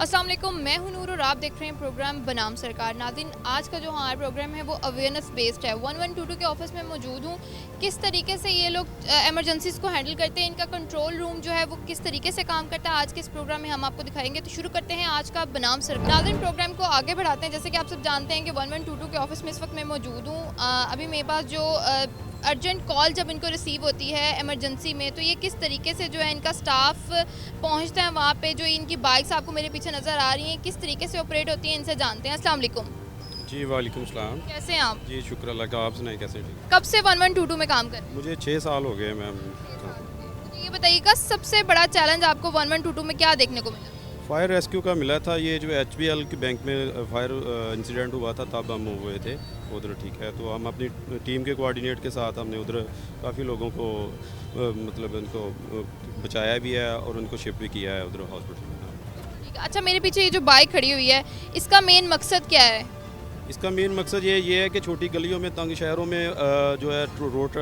अस्सलाम वालेकुम, मैं हूं नूर और आप देख रहे हैं प्रोग्राम बनाम सरकार। नाज़रीन, आज का जो हमारा प्रोग्राम है वो अवेयरनेस बेस्ड है। 1122 के ऑफिस में मौजूद हूं। किस तरीके से ये लोग एमरजेंसीज को हैंडल करते हैं, इनका कंट्रोल रूम जो है वो किस तरीके से काम करता है, आज के इस प्रोग्राम में हम आपको दिखाएंगे। तो शुरू करते हैं आज का बनाम सरकार। नाज़रीन, प्रोग्राम को आगे बढ़ाते हैं। जैसे कि आप सब जानते हैं कि 1122 के ऑफिस में इस वक्त मैं मौजूद हूँ। अभी मेरे पास जो अर्जेंट कॉल जब इनको रिसीव होती है इमरजेंसी में, तो ये किस तरीके से जो है इनका स्टाफ पहुंचता है वहाँ पे। जो इनकी बाइक्स आपको मेरे पीछे नज़र आ रही हैं, किस तरीके से ऑपरेट होती हैं, इनसे जानते हैं। अस्सलाम वालेकुम। जी वालेकुम सलाम। कैसे हैं आप? जी शुक्र अल्लाह का, आप सुनाए कैसे? ठीक। कब से 1122 में काम कर रहे हैं? मुझे 6 साल हो गए मैम। मुझे ये बताइएगा, सबसे बड़ा चैलेंज आपको 1122 में क्या देखने को मिला? फायर रेस्क्यू का मिला था। ये जो HBL के बैंक में फायर इंसिडेंट हुआ था तब हम हुए थे उधर, ठीक है। तो हम अपनी टीम के कोऑर्डिनेट के साथ हमने उधर काफ़ी लोगों को मतलब उनको बचाया भी है और उनको शिफ्ट भी किया है उधर हॉस्पिटल में। ठीक है। अच्छा, मेरे पीछे ये जो बाइक खड़ी हुई है, इसका मेन मकसद क्या है? इसका मेन मकसद ये है कि छोटी गलियों में, तंग शहरों में जो है रोड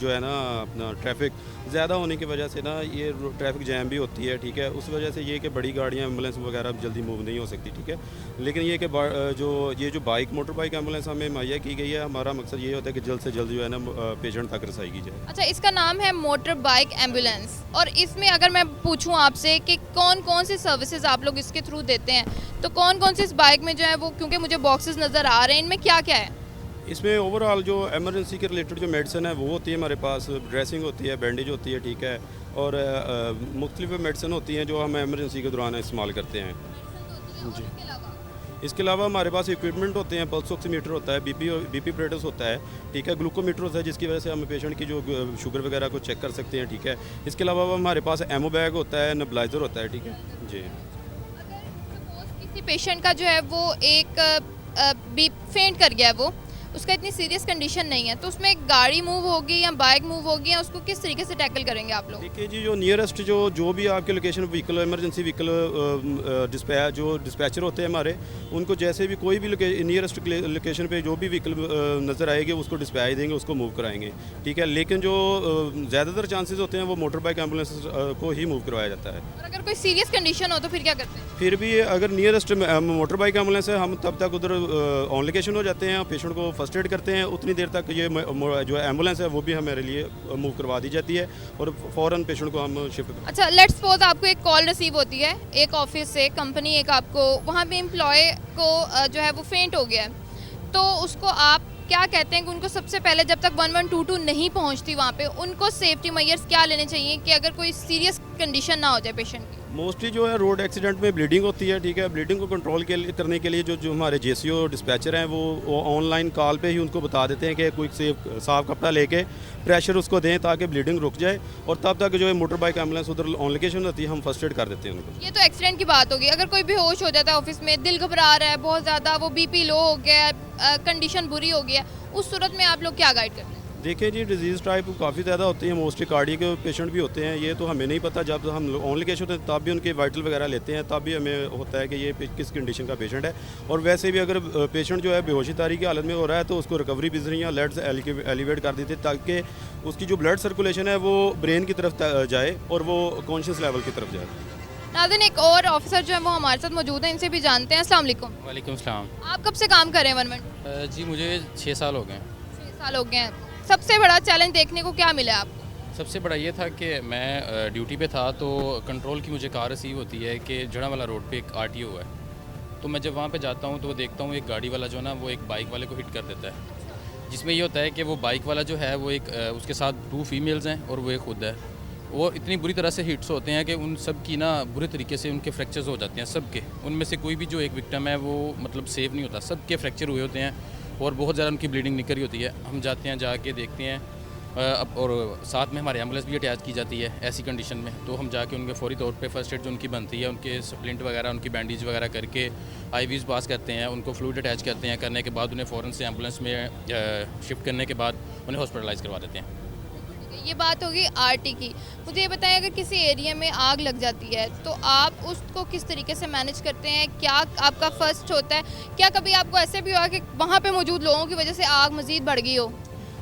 जो है ना अपना ट्रैफिक ज़्यादा होने की वजह से ना ये ट्रैफिक जैम भी होती है, ठीक है। उस वजह से ये कि बड़ी गाड़ियाँ एम्बुलेंस वगैरह जल्दी मूव नहीं हो सकती, ठीक है। लेकिन ये कि जो बाइक मोटर बाइक एम्बुलेंस हमें मुहैया की गई है, हमारा मकसद ये होता है कि जल्द से जल्द जो है ना पेशेंट तक रसाई की जाए। अच्छा, इसका नाम है मोटर बाइक एम्बुलेंस, और इसमें अगर मैं पूछूं आपसे कि कौन कौन सी सर्विसेज आप लोग इसके थ्रू देते हैं, तो कौन कौन सी इस बाइक में जो है वो, क्योंकि मुझे बॉक्सेस नज़र आ रहे हैं, इनमें क्या क्या है? इसमें ओवरऑल जो एमरजेंसी के रिलेटेड जो मेडिसिन है वो होती है हमारे पास, ड्रेसिंग होती है, बैंडेज होती है, ठीक है। और मुख्तलिफ मेडिसिन होती हैं जो हम एमरजेंसी के दौरान इस्तेमाल करते हैं। जी, इसके अलावा हमारे पास इक्विपमेंट होते हैं, पल्स ऑक्सीमीटर होता है, बीपी प्रेटस होता है, ठीक है। ग्लूकोमीटर होता है जिसकी वजह से हम पेशेंट की जो शुगर वगैरह को चेक कर सकते हैं, ठीक है। इसके अलावा हमारे पास एमो बैग होता है, नेबुलाइजर होता है, ठीक है जी। किसी पेशेंट का जो है वो एक फेंट कर गया है, वो उसका इतनी सीरियस कंडीशन नहीं है, तो उसमें गाड़ी मूव होगी या बाइक मूव होगी, या उसको किस तरीके से टैकल करेंगे आप लोग? देखिए जी, जो नियरेस्ट जो भी आपके location vehicle, emergency vehicle dispatcher होते हैं हमारे, उनको जैसे भी कोई भी नियरेस्ट लोकेशन पे जो भी व्हीकल नज़र आएगी उसको डिस्पैच देंगे, उसको मूव कराएंगे, ठीक है। लेकिन जो ज़्यादातर चांसेस होते हैं वो मोटर बाइक एम्बुलेंस को ही मूव करवाया जाता है। और अगर कोई सीरियस कंडीशन हो तो फिर क्या करते हैं? फिर भी अगर नियरेस्ट मोटर बाइक एम्बुलेंस है, हम तब तक उधर ऑन लोकेशन हो जाते हैं, पेशेंट को फर्स्ट एड करते हैं। उतनी देर तक ये जो एम्बुलेंस है वो भी हमारे लिए मूव करवा दी जाती है और फ़ौरन पेशेंट को हम शिफ्ट करते हैं। अच्छा, लेट्स सपोज आपको एक कॉल रिसीव होती है एक ऑफिस से, कंपनी एक आपको, वहाँ पे एम्प्लॉय को जो है वो फेंट हो गया है, तो उसको आप क्या कहते हैं कि उनको सबसे पहले, जब तक 1122 नहीं पहुँचती वहाँ पे, उनको सेफ्टी मेजर्स क्या लेने चाहिए कि अगर कोई सीरियस कंडीशन ना हो जाए पेशेंट की? मोस्टली जो है रोड एक्सीडेंट में ब्लीडिंग होती है, ठीक है। ब्लीडिंग को कंट्रोल करने के लिए जो हमारे JCO डिस्पैचर हैं वो ऑनलाइन कॉल पे ही उनको बता देते हैं कि कोई साफ कपड़ा लेके प्रेशर उसको दें ताकि ब्लीडिंग रुक जाए, और तब तक जो है मोटर बाइक एम्बुलेंस उधर ऑन लोकेशन होती है, हम फर्स्ट एड कर देते हैं उनको। ये तो एक्सीडेंट की बात होगी। अगर कोई बेहोश हो जाता है ऑफिस में, दिल घबरा रहा है बहुत ज़्यादा, वो BP लो हो गया है, कंडीशन बुरी हो गई है, उस सूरत में आप लोग क्या गाइड करते हैं? देखिए जी, डिजीज़ टाइप काफ़ी ज़्यादा होती हैं, मोस्टली कार्डियक पेशेंट भी होते हैं। ये तो हमें नहीं पता, जब हम ऑन लोकेशन होते हैं तब भी उनके वाइटल वगैरह लेते हैं, तब भी हमें होता है कि ये किस कंडीशन का पेशेंट है। और वैसे भी अगर पेशेंट जो है बेहोशी तारी की हालत में हो रहा है तो उसको रिकवरी बिजरी या लेट्स एलिवेट कर देते हैं ताकि उसकी जो ब्लड सर्कुलेशन है वो ब्रेन की तरफ जाए और वो कॉन्शियस लेवल की तरफ जाए। नाज़रीन, एक और ऑफिसर जो है वो हमारे साथ मौजूद हैं, इनसे भी जानते हैं। अस्सलाम वालेकुम। वालेकुम सलाम। आप कब से काम कर रहे हैं 1122? जी मुझे 6 साल हो गए हैं। 6 साल हो गए हैं। सबसे बड़ा चैलेंज देखने को क्या मिला आपको? सबसे बड़ा ये था कि मैं ड्यूटी पे था, तो कंट्रोल की मुझे कार रिसीव होती है कि जड़ावाला रोड पे एक RTO है। तो मैं जब वहाँ पे जाता हूँ तो देखता हूँ एक गाड़ी वाला जो है ना वो एक बाइक वाले को हिट कर देता है, जिसमें ये होता है कि वो बाइक वाला जो है वो एक उसके साथ 2 फीमेल्स हैं और वो एक खुद है। वो इतनी बुरी तरह से हिट्स होते हैं कि उन सब की ना बुरे तरीके से उनके फ्रैक्चर्स हो जाते हैं सबके। उनमें से कोई भी जो एक विक्टिम है वो मतलब सेव नहीं होता, सबके फ्रैक्चर हुए होते हैं और बहुत ज़्यादा उनकी ब्लीडिंग निकल रही होती है। हम जाते हैं, जाके देखते हैं अब, और साथ में हमारी एम्बुलेंस भी अटैच की जाती है ऐसी कंडीशन में। तो हम जाके उनके फौरी तौर पे फर्स्ट एड जो उनकी बनती है, उनके स्प्लिंट वगैरह, उनकी बैंडेज वगैरह करके IVs पास करते हैं, उनको फ्लूइड अटैच करते हैं। करने के बाद उन्हें फ़ौरन से एम्बुलेंस में शिफ्ट करने के बाद उन्हें हॉस्पिटलाइज़ करवा देते हैं। ये बात होगी RT की। मुझे ये बताएं, अगर किसी एरिया में आग लग जाती है तो आप उसको किस तरीके से मैनेज करते हैं? क्या आपका फर्स्ट होता है? क्या कभी आपको ऐसे भी हुआ कि वहाँ पे मौजूद लोगों की वजह से आग मज़ीद बढ़ गई हो?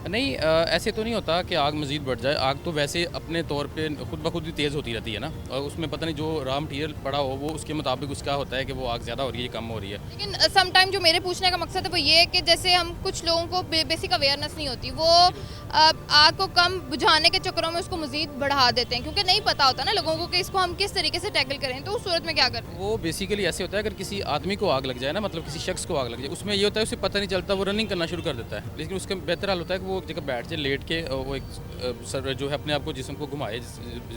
नहीं ऐसे तो नहीं होता कि आग मज़ीद बढ़ जाए। आग तो वैसे अपने तौर पे खुद ब खुद ही तेज़ होती रहती है ना, और उसमें पता नहीं जो रॉ मटीरियल पड़ा हो वो उसके मुताबिक उसका होता है कि वो आग ज़्यादा हो रही है, कम हो रही है। लेकिन सम टाइम जो मेरे पूछने का मकसद है वो ये है कि जैसे हम कुछ लोगों को बेसिक अवेयरनेस नहीं होती, वो आग को कम बुझाने के चक्करों में उसको मज़ीद बढ़ा देते हैं, क्योंकि नहीं पता होता ना लोगों को कि इसको हम किस तरीके से टैकल करें। तो उस सूरत में क्या करते हैं? वो बेसिकली ऐसे होता है, अगर किसी आदमी को आग लग जाए ना, मतलब किसी शख्स को आग लग जाए, उसमें ये होता है उसे पता नहीं चलता, वो रनिंग करना शुरू कर देता है। लेकिन उसका बेहतर हाल होता है कि वो एक जगह बैठ जाए, लेट के वो एक सर जो है अपने आप को, जिस्म को घुमाए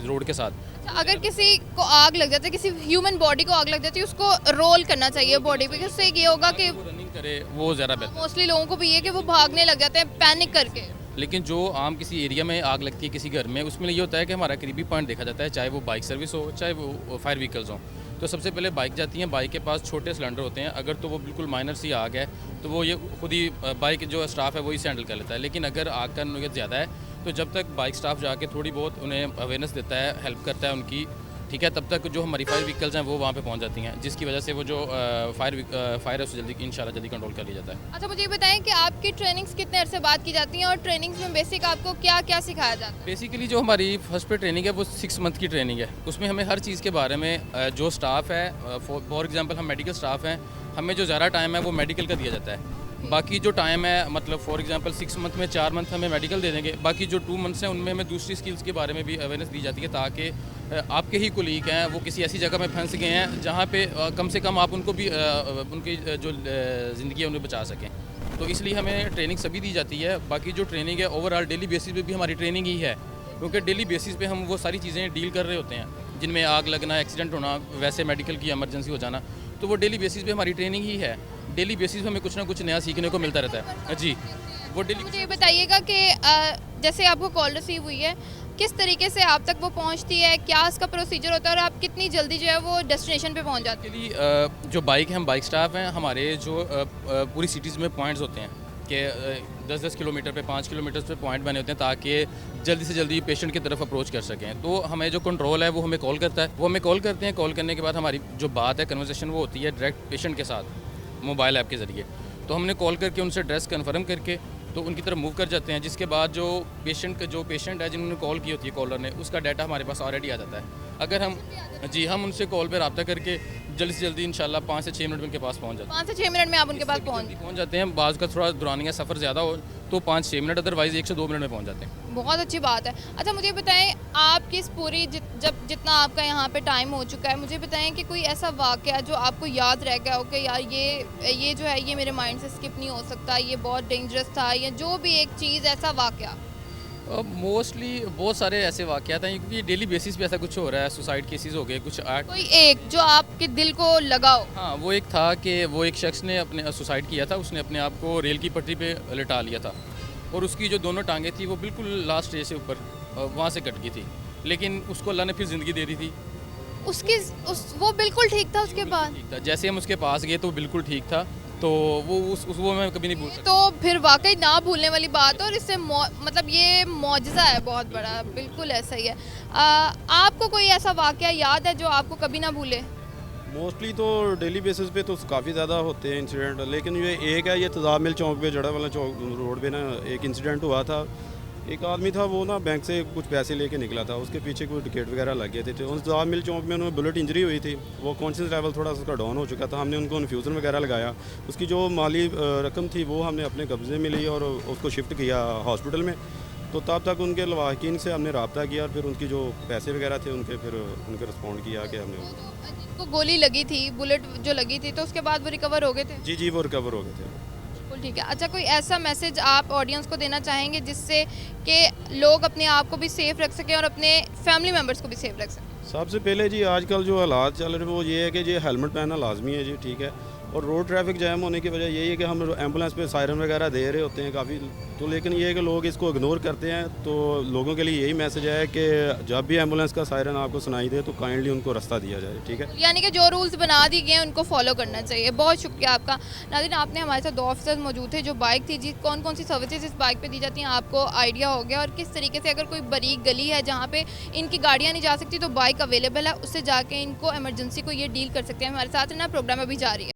रोड के साथ। अच्छा, अगर किसी को आग लग जाती है, किसी ह्यूमन बॉडी को आग लग जाती है, उसको रोल करना चाहिए बॉडी पे, उससे ये होगा कि वो रनिंग करे, वो ज़्यादा बेहतर। मोस्टली लोगों को भी ये है कि वो भागने लग जाते हैं पैनिक करके। लेकिन जो आम किसी एरिया में आग लगती है किसी घर में, उसमें ये होता है कि हमारा करीबी पॉइंट देखा जाता है, चाहे वो बाइक सर्विस हो, चाहे वो फायर व्हीकल्स हों। तो सबसे पहले बाइक जाती हैं, बाइक के पास छोटे सिलेंडर होते हैं, अगर तो वो बिल्कुल माइनर सी आग है तो वो ये खुद ही बाइक जो स्टाफ है वही से हैंडल कर लेता है। लेकिन अगर आग का नोयत ज़्यादा है तो जब तक बाइक स्टाफ जाके थोड़ी बहुत उन्हें अवेयरनेस देता है, हेल्प करता है उनकी, ठीक है, तब तक जो हमारी फायर व्हीकल्स हैं वो वहाँ पे पहुँच जाती हैं, जिसकी वजह से वो जो फायर है उससे जल्दी इंशाल्लाह जल्दी कंट्रोल कर लिया जाता है। अच्छा, मुझे ये बताएं कि आपकी ट्रेनिंग्स कितने अरसे बाद की जाती हैं और ट्रेनिंग्स में बेसिक आपको क्या क्या सिखाया जाता है? बेसिकली जो हमारी फर्स्ट पे ट्रेनिंग है वो 6 मंथ की ट्रेनिंग है। उसमें हमें हर चीज़ के बारे में जो स्टाफ है, फॉर एग्जांपल हम मेडिकल स्टाफ हैं, हमें जो ज़्यादा टाइम है वो मेडिकल का दिया जाता है। बाकी जो टाइम है, मतलब फॉर एग्जांपल 6 मंथ में 4 मंथ हमें मेडिकल दे देंगे, बाकी जो 2 मंथ्स हैं उनमें हमें दूसरी स्किल्स के बारे में भी अवेयरनेस दी जाती है, ताकि आपके ही कोलीग हैं वो किसी ऐसी जगह में फंस गए हैं जहाँ पे कम से कम आप उनको भी उनकी जो ज़िंदगी है उन्हें बचा सकें। तो इसलिए हमें ट्रेनिंग सभी दी जाती है। बाकी जो ट्रेनिंग है ओवरऑल डेली बेसिस पे भी हमारी ट्रेनिंग ही है, क्योंकि डेली बेसिस पे हम वो सारी चीज़ें डील कर रहे होते हैं जिनमें आग लगना, एक्सीडेंट होना, वैसे मेडिकल की इमरजेंसी हो जाना, तो वो डेली बेसिस पे हमारी ट्रेनिंग ही है। डेली बेसिस पे हमें कुछ ना कुछ नया सीखने को मिलता रहता है जी। वो डेली मुझे ये बताइएगा कि जैसे आपको कॉल रिसीव हुई है, किस तरीके से आप तक वो पहुंचती है, क्या इसका प्रोसीजर होता है और आप कितनी जल्दी जो है वो डेस्टिनेशन पे पहुंच जाते हैं? एक्चुअली जो बाइक है, हम बाइक स्टाफ हैं, हमारे जो पूरी सिटीज़ में पॉइंट्स होते हैं कि 10-10 किलोमीटर पे, 5 किलोमीटर पे पॉइंट बने होते हैं, ताकि जल्दी से जल्दी पेशेंट की तरफ अप्रोच कर सकें। तो हमें जो कंट्रोल है वो हमें कॉल करता है, वो हमें कॉल करते हैं। कॉल करने के बाद हमारी जो बात है, कन्वर्सेशन, वो होती है डायरेक्ट पेशेंट के साथ मोबाइल ऐप के ज़रिए। तो हमने कॉल करके उनसे एड्रेस कन्फर्म करके तो उनकी तरफ मूव कर जाते हैं, जिसके बाद जो पेशेंट है जिन्होंने कॉल की होती है कॉलर ने, उसका डाटा हमारे पास ऑलरेडी आ जाता है। अगर हम उनसे कॉल पर रब्ता करके जल्दी से जल्दी इंशाल्लाह 5 से 6 मिनट में उनके पास पहुंच जाते हैं। 5 से 6 मिनट में आप उनके पास पहुंच जाते हैं। बाज़ का थोड़ा दुरानिया सफ़र ज़्यादा हो तो 5-6 मिनट, अदरवाइज़ 1 से 2 मिनट में पहुंच जाते हैं। बहुत अच्छी बात है। अच्छा, मुझे बताएं, आपकी इस पूरी जब जितना आपका यहाँ पे टाइम हो चुका है, मुझे बताएं कि कोई ऐसा वाक़या जो आपको याद रह गया हो कि यार ये जो है ये मेरे माइंड से स्किप नहीं हो सकता, ये बहुत डेंजरस था, या जो भी एक चीज़, ऐसा वाक़या? मोस्टली बहुत सारे ऐसे वाक़यात हैं, क्योंकि डेली बेसिस पे ऐसा कुछ हो रहा है। सुसाइड केसेस हो गए कुछ, कोई एक जो आपके दिल को लगा हो? हाँ, वो एक था कि वो एक शख्स ने अपने सुसाइड किया था। उसने अपने आप को रेल की पटरी पे लिटा लिया था और उसकी जो दोनों टांगें थी वो बिल्कुल लास्ट स्टेज से ऊपर वहाँ से कट गई थी, लेकिन उसको अल्लाह ने फिर ज़िंदगी दे दी थी। वो बिल्कुल ठीक था उसके बाद? ठीक था, जैसे हम उसके पास गए तो वो बिल्कुल ठीक था। तो वो मैं कभी नहीं भूल सकता। तो फिर वाकई ना भूलने वाली बात है, और इससे मतलब ये मौजज़ा है बहुत बड़ा, बिल्कुल ऐसा ही है। आपको कोई ऐसा वाक़या याद है जो आपको कभी ना भूले? मोस्टली तो डेली बेसिस पे तो काफ़ी ज़्यादा होते हैं इंसिडेंट, लेकिन ये एक है, ये तजाब मिल चौक पे, जड़ा वाला चौक रोड पे ना एक इंसिडेंट हुआ था। एक आदमी था, वो ना बैंक से कुछ पैसे लेके निकला था, उसके पीछे कोई टिकट वगैरह लग गए थे। तो उस तजाब मिल चौक में उन्हें बुलेट इंजरी हुई थी, वो कॉन्शियस लेवल थोड़ा सा उसका डाउन हो चुका था। हमने उनको इन्फ्यूज़न वगैरह लगाया, उसकी जो माली रकम थी वो हमने अपने कब्ज़े में ली और उसको शिफ्ट किया हॉस्पिटल में। तो तब तक उनके लवाकिन से हमने रब्ता किया और फिर उनकी जो पैसे वगैरह थे उनके रिस्पॉन्ड किया कि हमने जिनको गोली लगी थी, बुलेट जो लगी थी, तो उसके बाद वो रिकवर हो गए थे? जी वो रिकवर हो गए थे। बिल्कुल ठीक है। अच्छा, कोई ऐसा मैसेज आप ऑडियंस को देना चाहेंगे जिससे कि लोग अपने आप को भी सेफ रख सकें और अपने फैमिली मेम्बर्स को भी सेफ रख सकें? सबसे पहले जी, आजकल जो हालात चल रहे हैं वो ये है कि जी हेलमेट पहनना लाजमी है जी, ठीक है। और रोड ट्रैफिक जैम होने की वजह यही है कि हम एम्बुलेंस पे सायरन वगैरह दे रहे होते हैं काफ़ी, तो लेकिन ये है कि लोग इसको इग्नोर करते हैं। तो लोगों के लिए यही मैसेज है कि जब भी एम्बुलेंस का सायरन आपको सुनाई दे तो काइंडली उनको रास्ता दिया जाए, ठीक है। यानी कि जो रूल्स बना दिए गए हैं उनको फॉलो करना चाहिए। बहुत शुक्रिया आपका। नाज़रीन, आपने हमारे साथ 2 ऑफिसर्स मौजूद थे। जो बाइक थी जी, कौन कौन सी सर्विसेज इस बाइक पे दी जाती हैं आपको आइडिया हो गया, और किस तरीके से अगर कोई बारीक गली है जहाँ पे इनकी गाड़ियाँ नहीं जा सकती तो बाइक अवेलेबल है, उससे जाके इनको इमरजेंसी को ये डील कर सकते हैं। हमारे साथ ना प्रोग्राम अभी जारी है।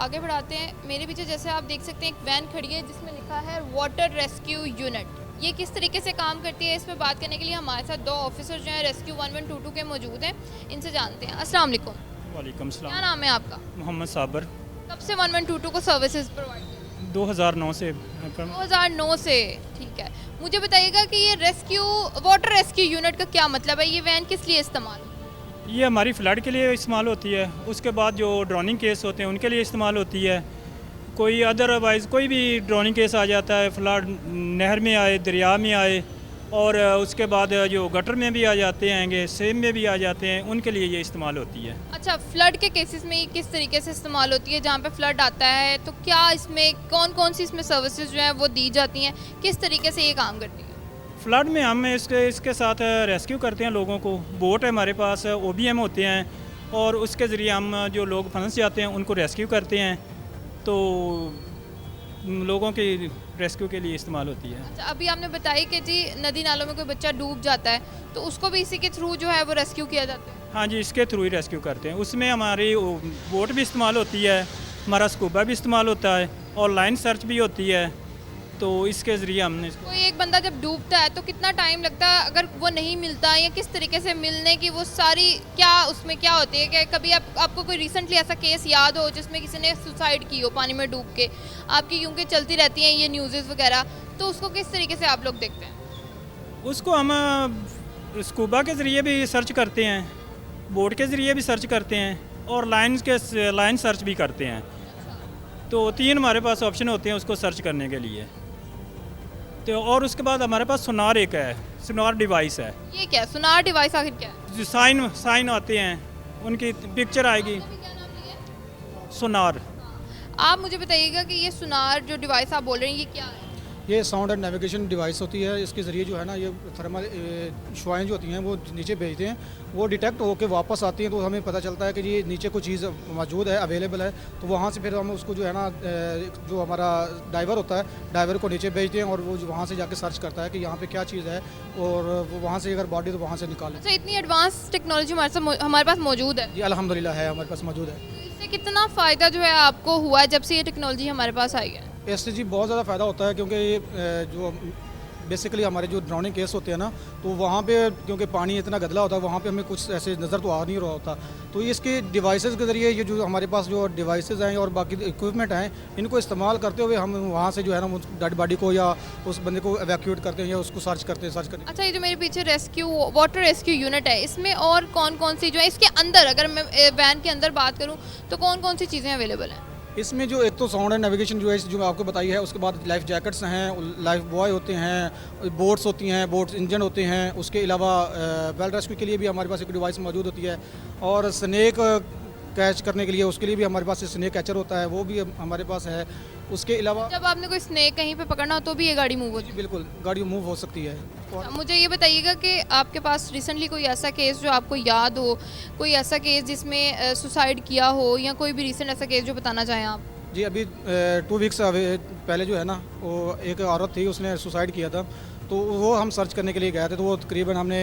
आगे बढ़ाते हैं। मेरे पीछे जैसे आप देख सकते हैं एक वैन खड़ी है जिसमें लिखा है वाटर रेस्क्यू यूनिट। ये किस तरीके से काम करती है, इस पर बात करने के लिए हमारे साथ दो ऑफिसर जो हैं रेस्क्यू 1122 के मौजूद हैं, इनसे जानते हैं। अस्सलाम वालेकुम। वालेकुम सलाम। क्या नाम है आपका? मोहम्मद साबर। कब से 1122 को सर्विसेज प्रोवाइड करते हैं? 2009 से 2009 से, ठीक है। मुझे बताइएगा कि ये रेस्क्यू वाटर रेस्क्यू यूनिट का क्या मतलब है, ये वैन किस लिए इस्तेमाल होती है? ये हमारी फ़्लड के लिए इस्तेमाल होती है, उसके बाद जो ड्रोनिंग केस होते हैं उनके लिए इस्तेमाल होती है। कोई अदरवाइज़ कोई भी ड्रोनिंग केस आ जाता है, फ्लड नहर में आए, दरिया में आए, और उसके बाद जो गटर में भी आ जाते हैं, सेम में भी आ जाते हैं, उनके लिए ये इस्तेमाल होती है। अच्छा, फ्लड के केसेस में ये किस तरीके से इस्तेमाल होती है? जहाँ पे फ्लड आता है तो क्या इसमें कौन कौन सी इसमें सर्विसेज जो हैं वो दी जाती हैं, किस तरीके से ये काम करती है? फ़्लड में हम इसके साथ रेस्क्यू करते हैं लोगों को। बोट है हमारे पास, OBM होते हैं, और उसके ज़रिए हम जो लोग फंस जाते हैं उनको रेस्क्यू करते हैं, तो लोगों की रेस्क्यू के लिए इस्तेमाल होती है। अच्छा, अभी आपने बताई कि जी नदी नालों में कोई बच्चा डूब जाता है तो उसको भी इसी के थ्रू जो है वो रेस्क्यू किया जाता है? हाँ जी, इसके थ्रू ही रेस्क्यू करते हैं। उसमें हमारी बोट भी इस्तेमाल होती है, हमारा स्कूबा भी इस्तेमाल होता है, और लाइन सर्च भी होती है, तो इसके ज़रिए हमने कोई एक बंदा जब डूबता है तो कितना टाइम लगता है अगर वो नहीं मिलता, या किस तरीके से मिलने की वो सारी क्या उसमें क्या होती है? कि कभी आपको कोई रिसेंटली ऐसा केस याद हो जिसमें किसी ने सुसाइड की हो पानी में डूब के? आपकी क्योंकि चलती रहती हैं ये न्यूज़ वगैरह, तो उसको किस तरीके से आप लोग देखते हैं? उसको हम स्कूबा के ज़रिए भी सर्च करते हैं, बोट के ज़रिए भी सर्च करते हैं, और लाइन सर्च भी करते हैं। तो 3 हमारे पास ऑप्शन होते हैं उसको सर्च करने के लिए। तो और उसके बाद हमारे पास सोनार एक है, सोनार डिवाइस है। ये क्या सोनार डिवाइस आखिर क्या है? जो साइन आते हैं उनकी पिक्चर आएगी, क्या नाम है? सोनार। आप मुझे बताइएगा कि ये सोनार जो डिवाइस आप बोल रहे हैं ये क्या है? ये साउंड एंड नेविगेशन डिवाइस होती है। इसके ज़रिए जो है ना ये थर्मल शुआएँ जो होती हैं वो नीचे भेजते हैं, वो डिटेक्ट होकर वापस आती हैं, तो हमें पता चलता है कि ये नीचे कोई चीज़ मौजूद है, अवेलेबल है। तो वहाँ से फिर हम उसको जो है ना जो हमारा डाइवर होता है, डाइवर को नीचे भेजते हैं, और वो वहाँ से जाके सर्च करता है कि यहाँ पे क्या चीज़ है, और वो वहाँ से अगर बॉडी तो वहाँ से निकाल। अच्छा, इतनी एडवांस टेक्नोलॉजी हमारे पास मौजूद है? जी अल्हम्दुलिल्लाह है, हमारे पास मौजूद है। इससे कितना फ़ायदा जो है आपको हुआ है जब से ये टेक्नोलॉजी हमारे पास आई है? इससे जी बहुत ज़्यादा फ़ायदा होता है, क्योंकि ये जो बेसिकली हमारे जो ड्राउनिंग केस होते हैं ना, तो वहाँ पे क्योंकि पानी इतना गदला होता है, वहाँ पे हमें कुछ ऐसे नज़र तो आ नहीं रहा होता। तो इसके डिवाइसेस के ज़रिए ये जो हमारे पास जो डिवाइसेस हैं और बाकी इक्विपमेंट हैं, इनको इस्तेमाल करते हुए हम वहाँ से जो है ना डेड बॉडी को या उस बंदे को एवैक्यूएट करते हैं या उसको सर्च करते हैं। अच्छा, ये जो मेरे पीछे वाटर रेस्क्यू यूनिट है, इसमें और कौन कौन सी जो है इसके अंदर, अगर मैं वैन के अंदर बात करूँ तो कौन कौन सी चीज़ें अवेलेबल हैं? इसमें जो एक तो साउंड एंड नेविगेशन जो है जो मैं आपको बताई है, उसके बाद लाइफ जैकेट्स हैं, लाइफ बॉय होते हैं, बोट्स होती हैं, बोट्स इंजन होते हैं, उसके अलावा वेल रेस्क्यू के लिए भी हमारे पास एक डिवाइस मौजूद होती है, और स्नेक कैच करने के लिए उसके लिए भी हमारे पास स्नेक कैचर होता है, वो भी हमारे पास है। उसके अलावा जब आपने कोई स्नेक कहीं पे पकड़ना हो तो भी ये गाड़ी मूव होती है? बिल्कुल, गाड़ी मूव हो सकती है। अच्छा, मुझे ये बताइएगा कि आपके पास रिसेंटली कोई ऐसा केस जो आपको याद हो, कोई ऐसा केस जिसमें सुसाइड किया हो, या कोई भी रिसेंट ऐसा केस जो बताना चाहें आप? जी अभी 2 वीक्स पहले जो है ना, वो एक औरत थी, उसने सुसाइड किया था, तो वो हम सर्च करने के लिए गए थे। तो वो तकरीबन हमने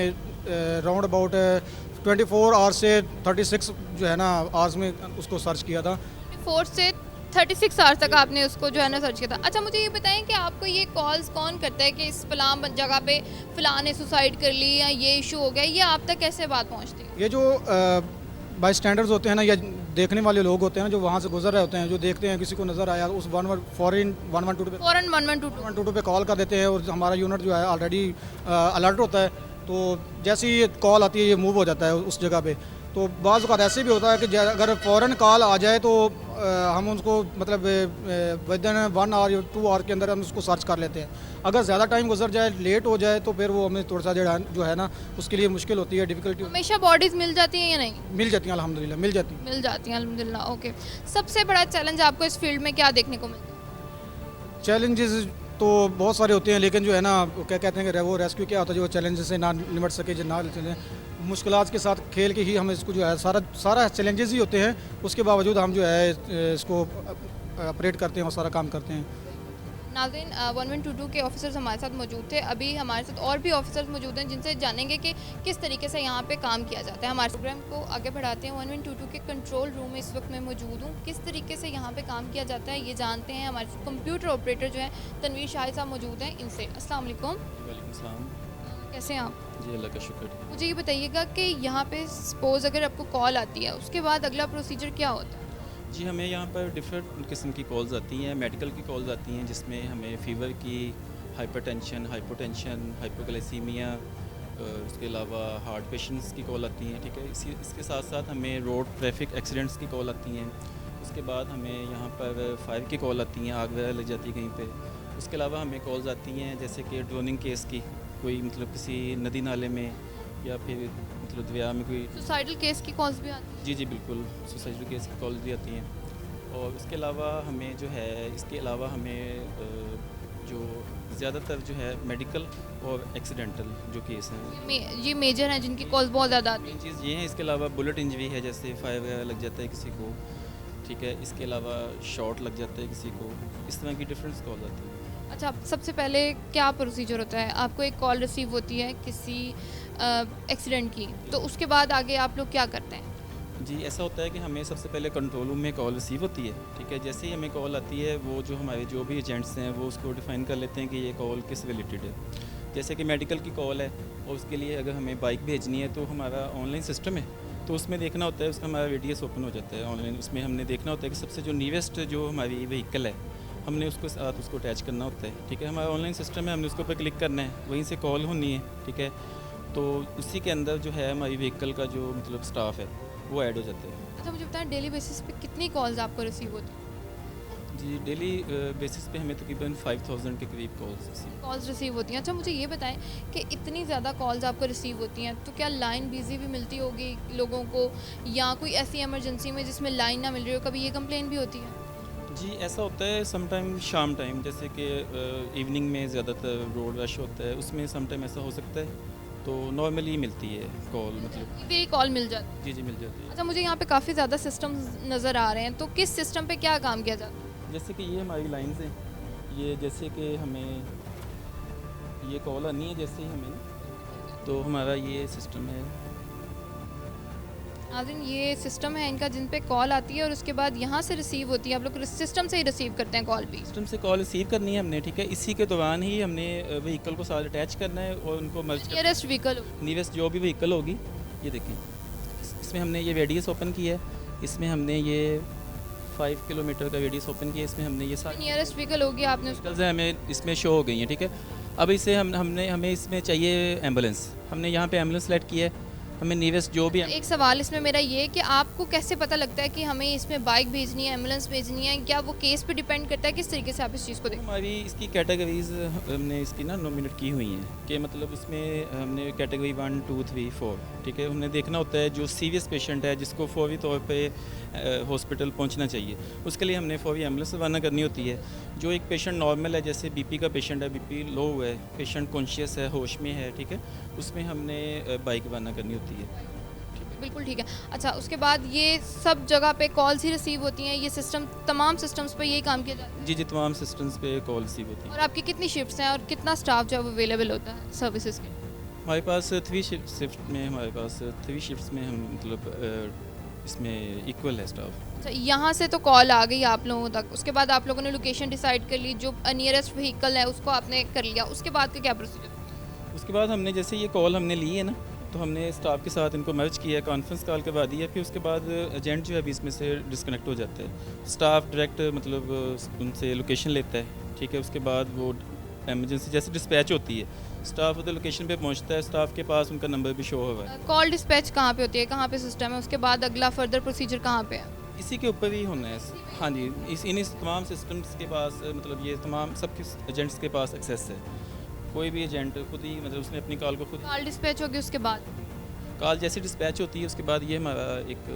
राउंड अबाउट 24 आवर्स से 36 जो है ना आवर्स में उसको सर्च किया था। 4 से 36 आवर्स तक आपने उसको जो है ना सर्च किया था। अच्छा, मुझे ये बताएं कि आपको ये कॉल्स कौन करता है कि इस फलां जगह पे फ़लाँ ने सुसाइड कर ली या ये इशू हो गया, ये आप तक कैसे बात पहुँचती है? ये जो बाई स्टैंडर्ड्स होते हैं ना, या देखने वाले लोग होते हैं जो वहाँ से गुजर रहे होते हैं, जो देखते हैं किसी को नज़र आया, उस फ़ौरन 112 पे कॉल कर देते हैं, और हमारा यूनिट जो है ऑलरेडी अलर्ट होता है। तो जैसे ही कॉल आती है ये मूव हो जाता है उस जगह पे। तो बाज़ औक़ात ऐसे भी होता है कि अगर फ़ौरन कॉल आ जाए तो हम उसको मतलब विदिन 1 आवर या 2 आवर के अंदर हम उसको सर्च कर लेते हैं। अगर ज़्यादा टाइम गुजर जाए, लेट हो जाए, तो फिर वो हमें थोड़ा सा जो है ना उसके लिए मुश्किल होती है, डिफ़िकल्टी। हमेशा बॉडीज़ मिल जाती हैं या नहीं? मिल जाती हैं अल्हम्दुलिल्लाह, मिल जाती हैं अल्हम्दुलिल्लाह। ओके, सबसे बड़ा चैलेंज आपको इस फील्ड में क्या देखने को मिलता है? चैलेंजेस तो बहुत सारे होते हैं, लेकिन जो है ना क्या कहते हैं कि वो रेस्क्यू क्या होता है जो चैलेंजेस से ना निपट सके, जो ना चले, मुश्किलात के साथ खेल के ही हम इसको जो है सारा चैलेंजेस ही होते हैं, उसके बावजूद हम जो है इसको ऑपरेट करते हैं और सारा काम करते हैं। नाज़रीन 1122 के ऑफिसर्स हमारे साथ मौजूद थे। अभी हमारे साथ और भी ऑफिसर्स मौजूद हैं जिनसे जानेंगे कि किस तरीके से यहाँ पे काम किया जाता है। हमारे प्रोग्राम को आगे बढ़ाते हैं। 1122 के कंट्रोल रूम में इस वक्त मैं मौजूद हूँ। किस तरीके से यहाँ पे काम किया जाता है ये जानते हैं। हमारे साथ कंप्यूटर ऑपरेटर जो है तनवीर शाहिद साहब मौजूद हैं इनसे। अस्सलाम वालेकुम। वालेकुम सलाम। कैसे हैं आप? जी अल्लाह का शुक्र। मुझे ये बताइएगा कि यहाँ पे सपोज़ अगर आपको कॉल आती है उसके बाद अगला प्रोसीजर क्या होता है? जी हमें यहाँ पर डिफरेंट किस्म की कॉल्स आती हैं, मेडिकल की कॉल्स आती हैं जिसमें हमें फ़ीवर की, हाइपरटेंशन, हाइपोटेंशन, हाइपोग्लाइसीमिया, उसके अलावा हार्ट पेशेंट्स की कॉल आती हैं। ठीक है, इसके साथ साथ हमें रोड ट्रैफिक एक्सीडेंट्स की कॉल आती हैं। उसके बाद हमें यहाँ पर फायर की कॉल आती हैं, आग वगैरह लग जाती है कहीं पे। उसके अलावा हमें कॉल्स आती हैं जैसे कि ड्रोनिंग केस की, कोई मतलब किसी नदी नाले में या फिर मतलब दरिया में कोई। सुसाइडल केस की कॉल्स भी आती हैं? जी बिल्कुल, सुसाइडल केस की कॉल भी आती हैं। और इसके अलावा हमें जो है, इसके अलावा हमें जो ज़्यादातर जो है मेडिकल और एक्सीडेंटल जो केस हैं ये मेजर हैं जिनकी कॉल्स बहुत ज़्यादा आती मेन चीज़ ये है। इसके अलावा बुलेट इंजरी है, जैसे फायर वगैरह लग जाता है किसी को। ठीक है, इसके अलावा शॉट लग जाता है किसी को। इस तरह की डिफरेंट कॉल आती है। हैं। अच्छा, सबसे पहले क्या प्रोसीजर होता है? आपको एक कॉल रिसीव होती है किसी एक्सीडेंट की, तो उसके बाद आगे आप लोग क्या करते हैं? जी ऐसा होता है कि हमें सबसे पहले कंट्रोल रूम में कॉल रिसीव होती है। ठीक है, जैसे ही हमें कॉल आती है वो जो हमारे जो भी एजेंट्स हैं वो उसको डिफ़ाइन कर लेते हैं कि ये कॉल किस रिलेटेड है। जैसे कि मेडिकल की कॉल है और उसके लिए अगर हमें बाइक भेजनी है तो हमारा ऑनलाइन सिस्टम है, तो उसमें देखना होता है, उसका हमारा रेडियस ओपन हो जाता है ऑनलाइन। उसमें हमने देखना होता है कि सबसे जो नियरेस्ट जो हमारी व्हीकल है हमने उसको साथ उसको अटैच करना होता है। ठीक है, हमारा ऑनलाइन सिस्टम है, हमने उसके ऊपर क्लिक करना है, वहीं से कॉल होनी है। ठीक है, तो उसी के अंदर जो है हमारी व्हीकल का जो मतलब स्टाफ है वो ऐड हो जाता है। अच्छा, मुझे बताएं डेली बेसिस पे कितनी कॉल्स आपको रिसीव होती हैं? जी डेली बेसिस पे हमें तकरीबन 5000 के करीब कॉल्स रिसीव होती हैं। अच्छा, मुझे ये बताएं कि इतनी ज़्यादा कॉल्स आपको रिसीव होती हैं तो क्या लाइन बिजी भी मिलती होगी लोगों को, या कोई ऐसी इमरजेंसी में जिसमें लाइन ना मिल रही हो, कभी ये कंप्लेन भी होती है? जी ऐसा होता है समटाइम शाम टाइम, जैसे कि इवनिंग में ज़्यादातर रोड रश होता है, उसमें समटाइम ऐसा हो सकता है, तो नॉर्मली मिलती है कॉल, मतलब ये कॉल मिल जाती है? जी मिल जाती है। अच्छा, मुझे यहाँ पे काफ़ी ज़्यादा सिस्टम्स नज़र आ रहे हैं, तो किस सिस्टम पे क्या काम किया जाता है? जैसे कि ये हमारी लाइन्स हैं, ये जैसे कि हमें ये कॉल आनी है जैसे ही हमें, तो हमारा ये सिस्टम है। नाज़रीन, ये सिस्टम है इनका जिन पे कॉल आती है और उसके बाद यहाँ से रिसीव होती है। आप लोग सिस्टम से ही रिसीव करते हैं कॉल भी? सिस्टम से कॉल रिसीव करनी है हमने। ठीक है, इसी के दौरान ही हमने व्हीकल को साथ अटैच करना है और उनको मर्ज नियरेस्ट व्हीकल? नियरेस्ट जो भी व्हीकल होगी, ये देखें इसमें हमने ये रेडियस ओपन किया है, इसमें हमने ये 5 किलोमीटर का रेडियस ओपन किया, इसमें हमने ये सारी नियरेस्ट व्हीकल होगी, आपने उसको व्हीकल्स हमें इसमें शो हो गई हैं। ठीक है, अब इसे हमें इसमें चाहिए एम्बुलेंस, हमने यहाँ पे एम्बुलेंस सेलेक्ट किया है। हमें नियरेस्ट जो भी एक सवाल इसमें मेरा ये है कि आपको कैसे पता लगता है कि हमें इसमें बाइक भेजनी है, एम्बुलेंस भेजनी है? क्या वो केस पे डिपेंड करता है? किस तरीके से आप इस चीज़ को देखते हमारी इसकी कैटेगरीज हमने इसकी ना नॉमिनेट की हुई हैं कि मतलब इसमें हमने कैटेगरी 1 2 3 4। ठीक है, हमने देखना होता है जो सीरियस पेशेंट है जिसको फौरी तौर पे हॉस्पिटल पहुंचना चाहिए, उसके लिए हमने फौरी एम्बुलेंस रवाना करनी होती है। जो एक पेशेंट नॉर्मल है, जैसे बीपी का पेशेंट है, बीपी लो है, पेशेंट कॉन्शियस है, होश में है, ठीक है, उसमें हमने बाइक रवाना करनी होती है। बिल्कुल ठीक है। अच्छा, उसके बाद ये सब जगह पे कॉल्स ही रिसीव होती हैं? ये सिस्टम तमाम सिस्टम्स पे यही काम किया जाता है? जी तमाम सिस्टम्स पे कॉल रिसीव होती है। और आपकी कितनी शिफ्ट्स हैं और कितना स्टाफ जो है अवेलेबल होता है सर्विसेज के? हमारे पास 3 शिफ्ट में हमारे पास 3 शिफ्ट्स में हम मतलब इसमें इक्वल है स्टाफ। अच्छा, यहाँ से तो कॉल आ गई आप लोगों तक, उसके बाद आप लोगों ने लोकेशन डिसाइड कर ली, जो नियरेस्ट व्हीकल है उसको आपने कर लिया, उसके बाद का क्या प्रोसीजर? उसके बाद हमने जैसे ये कॉल हमने ली है ना, तो हमने स्टाफ के साथ इनको मर्ज किया, कॉन्फ्रेंस कॉल करवा दी है। फिर उसके बाद एजेंट जो है अभी इसमें से डिस्कनेक्ट हो जाता है, स्टाफ डायरेक्ट मतलब उनसे लोकेशन लेता है। ठीक है, उसके बाद वो एमरजेंसी जैसे डिस्पैच होती है, स्टाफ उधर लोकेशन पे पहुंचता है, स्टाफ के पास उनका नंबर भी शो हुआ है। कॉल डिस्पैच कहाँ पे होती है, कहाँ पे सिस्टम है, उसके बाद अगला फर्दर प्रोसीजर कहाँ पे है? इसी के ऊपर ही होना है। हाँ जी, इन तमाम सिस्टम्स के पास मतलब ये तमाम सब एजेंट्स के पास एक्सेस है। कोई भी एजेंट खुद ही मतलब उसने अपनी कॉल को खुद कॉल डिस्पैच होगी, उसके बाद कॉल जैसे डिस्पैच होती है उसके बाद ये हमारा एक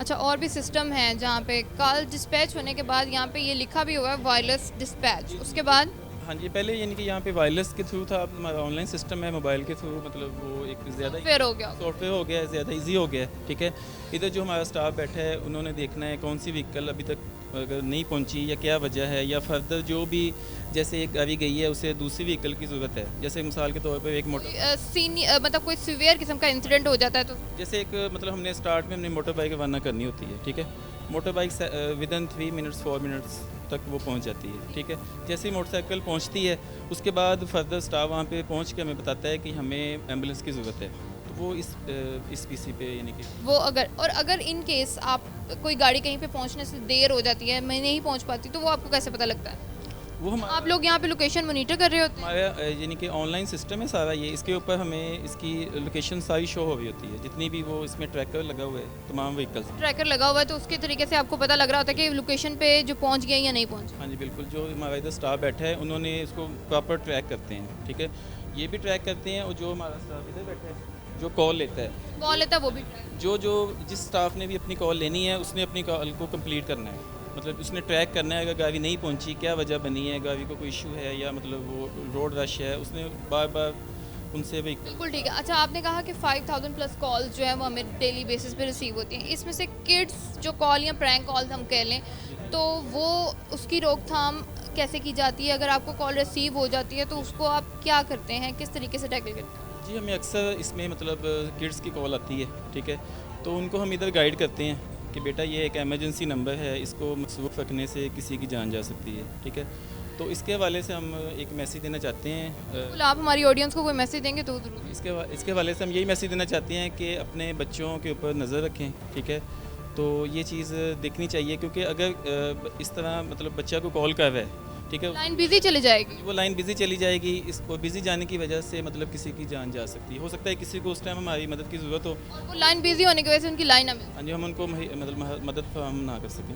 अच्छा और भी सिस्टम है जहाँ पे कॉल डिस्पैच होने के बाद यहाँ पे ये लिखा भी हुआ है वायरलेस डिस्पैच, उसके बाद हाँ जी पहले यानी कि यहाँ पे वायरलेस के थ्रू था, हमारा ऑनलाइन सिस्टम है मोबाइल के थ्रू, मतलब वो एक ज़्यादा फिर हो गया सॉफ्टवेयर हो गया है, ज़्यादा इजी हो गया है। ठीक है, इधर जो हमारा स्टाफ बैठा है उन्होंने देखना है कौन सी व्हीकल अभी तक अगर नहीं पहुंची या क्या वजह है, या फर्दर जो भी जैसे एक गाड़ी गई है उसे दूसरी व्हीकल की ज़रूरत है। जैसे मिसाल के तौर पर एक मोटर मतलब कोई सीवियर किस्म का इंसिडेंट हो जाता है तो जैसे एक मतलब हमने स्टार्ट में अपनी मोटर बाइक रवाना करनी होती है, ठीक है। Motor bike within 3 minutes 4 minutes तक वो पहुंच जाती है, ठीक है। जैसे ही मोटरसाइकिल पहुंचती है उसके बाद फर्दर स्टाफ वहाँ पे पहुंच के हमें बताता है कि हमें एम्बुलेंस की ज़रूरत है, तो वो इस पीसी पे यानी कि वो अगर इन केस आप कोई गाड़ी कहीं पे पहुंचने से देर हो जाती है, मैं नहीं पहुंच पाती, तो वो आपको कैसे पता लगता है? वो हम आप लोग यहाँ पे लोकेशन मॉनिटर कर रहे होते हैं? हमारा यानी कि ऑनलाइन सिस्टम है सारा ये, इसके ऊपर हमें इसकी लोकेशन सारी शो हो रही होती है, जितनी भी वो इसमें ट्रैकर लगा हुआ है तमाम व्हीकल्स। ट्रैकर लगा हुआ है तो उसके तरीके से आपको पता लग रहा होता है कि लोकेशन पे जो पहुंच गए या नहीं पहुंचे। हाँ जी बिल्कुल, जो हमारा इधर स्टाफ बैठा है उन्होंने इसको प्रॉपर ट्रैक करते हैं, ठीक है। ये भी ट्रैक करते हैं, और जो हमारा स्टाफ इधर बैठा है जो कॉल लेता है, कॉल लेता है वो भी जिस स्टाफ ने भी अपनी कॉल लेनी है उसने अपनी कॉल को कंप्लीट करना है, मतलब उसने ट्रैक करना है। अगर गाड़ी नहीं पहुंची, क्या वजह बनी है, गाड़ी को कोई इशू है या मतलब वो रोड रश है, उसने बार बार उनसे भी। बिल्कुल ठीक है। अच्छा, आपने कहा कि 5000 प्लस कॉल्स जो है वो हमें डेली बेसिस पे रिसीव होती हैं। इसमें से किड्स जो कॉल या प्रैंक कॉल्स हम कह लें, तो वो उसकी रोकथाम कैसे की जाती है? अगर आपको कॉल रिसीव हो जाती है तो उसको आप क्या करते हैं, किस तरीके से टैकल करते हैं? जी हमें अक्सर इसमें मतलब किड्स की कॉल आती है, ठीक है, तो उनको हम इधर गाइड करते हैं कि बेटा ये एक एमरजेंसी नंबर है, इसको मसरूफ़ रखने से किसी की जान जा सकती है, ठीक है। तो इसके हवाले से हम एक मैसेज देना चाहते हैं। बिल्कुल, आप हमारी ऑडियंस को कोई मैसेज देंगे तो ज़रूर। इसके हवाले से हम यही मैसेज देना चाहते हैं कि अपने बच्चों के ऊपर नज़र रखें, ठीक है। तो ये चीज़ देखनी चाहिए, क्योंकि अगर इस तरह मतलब बच्चा को कॉल कर रहा है, ठीक है, लाइन बिजी चली जाएगी। वो लाइन बिजी चली जाएगी, इसको बिजी जाने की वजह से मतलब किसी की जान जा सकती है। हो सकता है किसी को उस टाइम हमारी मदद की ज़रूरत हो, और वो लाइन बिजी होने की वजह से उनकी लाइन ना मिले। हाँ जी, हम उनको मतलब मदद फराहम ना कर सकें।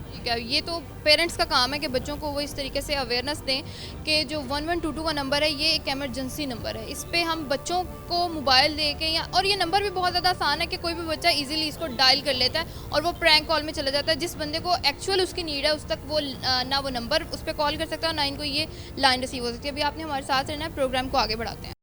ठीक है, ये तो पेरेंट्स का काम है कि बच्चों को वो इस तरीके से अवेयरनेस दें कि जो 1122 का नंबर है ये एक इमरजेंसी नंबर है। इस पे हम बच्चों को मोबाइल दे के और ये नंबर भी बहुत ज़्यादा आसान है कि कोई भी बच्चा इजीली इसको डायल कर लेता है और वो प्रैंक कॉल में चला जाता है। जिस बंदे को एक्चुअल उसकी नीड है उस तक वो ना वो नंबर उस पर कॉल कर सकता है और ना इनको ये लाइन रिसीव हो सकती है। अभी आपने हमारे साथ रहना है, प्रोग्राम को आगे बढ़ाते हैं।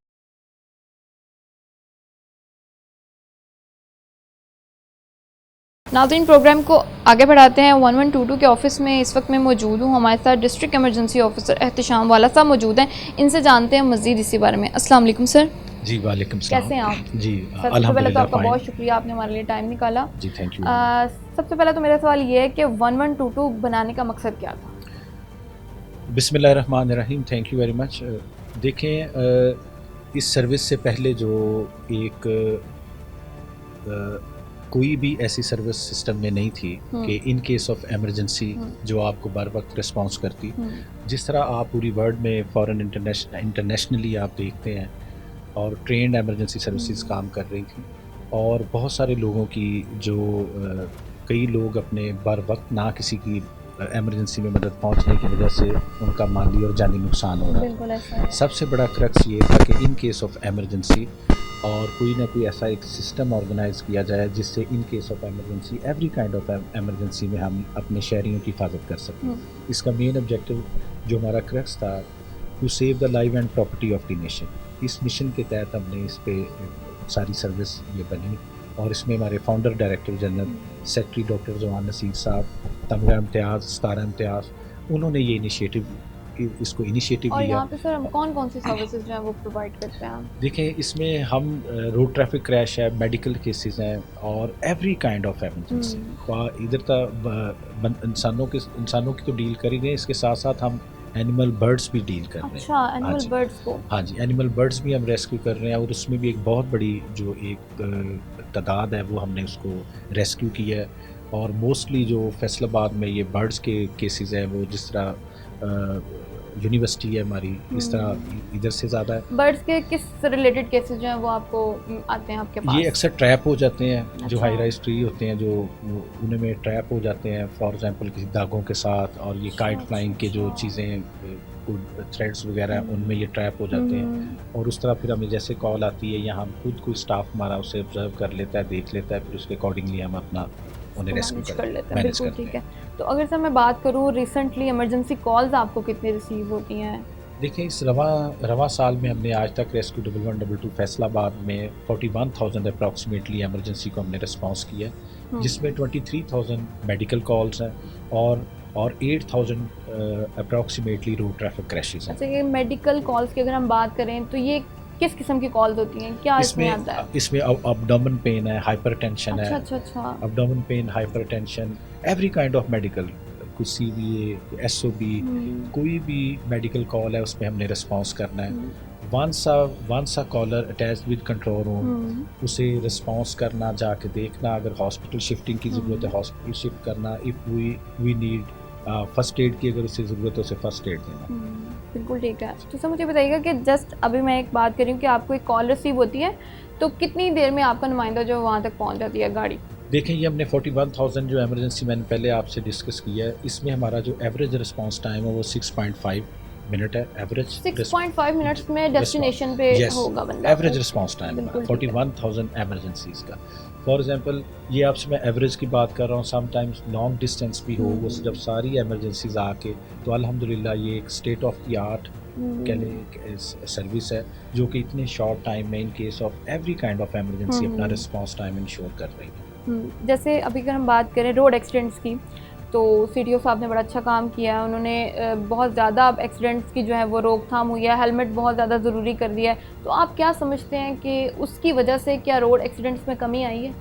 नाज़रीन, प्रोग्राम को आगे बढ़ाते हैं। 1122 के ऑफिस में इस वक्त मैं मौजूद हूँ। हमारे साथ डिस्ट्रिक्ट इमरजेंसी ऑफिसर एहतिशाम वाला साहब मौजूद हैं। इनसे जानते हैं मज़ीद इसी बारे में। अस्सलाम वालेकुम सर। जी वालेकुम सलाम। कैसे हैं आप? जी सबसे पहले तो आपका बहुत शुक्रिया, आपने हमारे लिए टाइम निकाला। जी थैंक यू। सबसे पहले तो मेरा सवाल ये है कि 1122 बनाने का मकसद क्या था? बिस्मिल्लाहिर्रहमानिर्रहीम, थैंक यू वेरी मच। देखें, इस सर्विस से पहले जो एक कोई भी ऐसी सर्विस सिस्टम में नहीं थी कि इन केस ऑफ एमरजेंसी जो आपको बर वक्त रिस्पॉन्स करती। जिस तरह आप पूरी वर्ल्ड में फ़ॉरेन इंटरनेशनली आप देखते हैं, और ट्रेंड एमरजेंसी सर्विसेज काम कर रही थी, और बहुत सारे लोगों की जो कई लोग अपने बर वक्त ना किसी की एमरजेंसी में मदद पहुंचने की वजह से उनका माली और जानी नुकसान हो रहा है। सबसे बड़ा क्रक्स ये था कि इन केस ऑफ एमरजेंसी और कोई ना कोई ऐसा एक सिस्टम ऑर्गेनाइज किया जाए जिससे in case of emergency, every kind of emergency में हम अपने शहरियों की हिफाजत कर सकें। इसका मेन ऑब्जेक्टिव जो हमारा क्रक्स था, to save the life and property of the nation. इस मिशन के तहत हमने इस पे सारी सर्विस ये बनी, और इसमें हमारे founder director general secretary doctor जवान नसीर साहब, तमगा इम्तियाज़, सितारा इम्तियाज़, उन्होंने ये इसको इनिशिएटिव और लिया। यहाँ पे सर हम कौन कौन सी सर्विसेज जो है वो प्रोवाइड करते हैं? देखें, इसमें हम रोड ट्रैफिक क्रैश है, मेडिकल केसेस हैं, और एवरी काइंड ऑफ एमरजेंसी। इधर तक इंसानों की तो डील कर ही रहे हैं, इसके साथ साथ हम एनिमल बर्ड्स भी डील कर रहे हैं। अच्छा, एनिमल बर्ड्स को? हाँ जी, एनिमल बर्ड्स भी हम रेस्क्यू कर रहे हैं, और उसमें भी एक बहुत बड़ी जो एक तादाद है वो हमने उसको रेस्क्यू किया है। और मोस्टली जो फैसलाबाद में ये बर्ड्स के केसेस हैं, वो जिस तरह यूनिवर्सिटी है हमारी, इस तरह इधर से ज़्यादा है। बर्ड्स के किस रिलेटेड केसेस जो हैं वो आपको आते हैं आपके पास? ये अक्सर ट्रैप हो जाते हैं। अच्छा। जो हाई राइज ट्री होते हैं, जो उनमें ट्रैप हो जाते हैं, फॉर एग्जांपल किसी धागों के साथ, और ये काइट फ्लाइंग के जो चीज़ें थ्रेड्स वगैरह, उनमें ये ट्रैप हो जाते हैं। और उस तरह फिर हमें जैसे कॉल आती है, या हम खुद कोई स्टाफ हमारा उसे ऑब्जर्व कर लेता है, देख लेता है, फिर उसके अकॉर्डिंगली हम अपना उन्हें रेस्क्यू कर लेते हैं। बिल्कुल ठीक है। तो अगर सर मैं बात करूँ, रिसेंटली इमरजेंसी कॉल्स आपको कितनी रिसीव होती हैं? देखिए, इस रवा साल में हमने आज तक रेस्क्यू 1122 फैसलाबाद में 41,000 अप्रॉक्सीमेटली एमरजेंसी को हमने रिस्पांस किया है, जिसमें 23,000 मेडिकल कॉल्स हैं और 8000 अप्रॉक्सीमेटली रोड ट्रैफिक क्रैशेस हैं। अच्छा, ये मेडिकल कॉल्स की अगर हम बात करें तो ये किस किस्म की कॉल्स होती हैं, क्या इसमें आता है? इसमें अबडोमेन पेन है, हाइपरटेंशन है, अच्छा। Abdomen pain, hypertension, every kind of medical, कोई CVA, SOB, कोई भी मेडिकल कॉल है उस पर हमने रिस्पॉन्स करना है। Once a caller attach with control room, उसे रिस्पॉन्स करना, जाके देखना, अगर हॉस्पिटल शिफ्टिंग की ज़रूरत है हॉस्पिटल शिफ्ट करना, if we need first aid की अगर उसे ज़रूरत है उसे फर्स्ट एड देना। बिल्कुल ठीक है। तो सर मुझे बताइएगा कि जस्ट अभी मैं एक बात कर रही हूँ कि आपको एक कॉल रिसीव होती है तो कितनी देर में आपका नुमाइंदा जो वहाँ तक पहुँच जाती है गाड़ी? देखें, ये हमने 41,000 जो एमरजेंसी मैंने पहले आपसे डिस्कस किया है, इसमें हमारा जो एवरेज रिस्पांस टाइम है वो 6.5 मिनट है। एवरेज 6.5 मिनट्स में डेस्टिनेशन पे होगा बंदा। एवरेज रिस्पांस टाइम 41,000 एमरजेंसीज का। फॉर एग्जांपल, ये आपसे मैं एवरेज की बात कर रहा हूँ, समटाइम्स लॉन्ग डिस्टेंस भी हो, वो जब सारी एमरजेंसीज आके, तो अल्हम्दुलिल्लाह ये एक state of the art service है जो कि इतने शॉर्ट टाइम में in case of every kind of emergency अपना रिस्पांस टाइम इंश्योर कर रही है। जैसे अभी अगर हम बात करें रोड एक्सीडेंट्स की, तो CTO साहब ने बड़ा अच्छा काम किया है, उन्होंने बहुत ज़्यादा अब एक्सीडेंट्स की जो है वो रोकथाम हुई है, हेलमेट बहुत ज़्यादा ज़रूरी कर दिया है। तो आप क्या समझते हैं कि उसकी वजह से क्या रोड एक्सीडेंट्स में कमी आई है?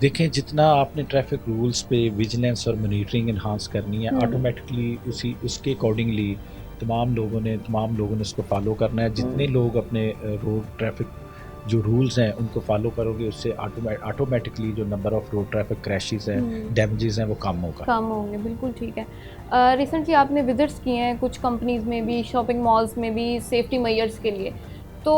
देखें, जितना आपने ट्रैफिक रूल्स पे विजिलेंस और मॉनिटरिंग इन्हांस करनी है, ऑटोमेटिकली उसके अकॉर्डिंगली तमाम लोगों ने उसको फॉलो करना है। जितने लोग अपने रोड ट्रैफिक जो रूल्स हैं उनको फॉलो करोगे, उससे ऑटोमेटिकली जो number of road traffic crashes हैं, डैमेजेस हैं, वो कम होंगे। बिल्कुल ठीक है। रिसेंटली आपने विजिट्स किए हैं कुछ कंपनीज़ में भी, शॉपिंग मॉल्स में भी, सेफ्टी मेजर्स के लिए। तो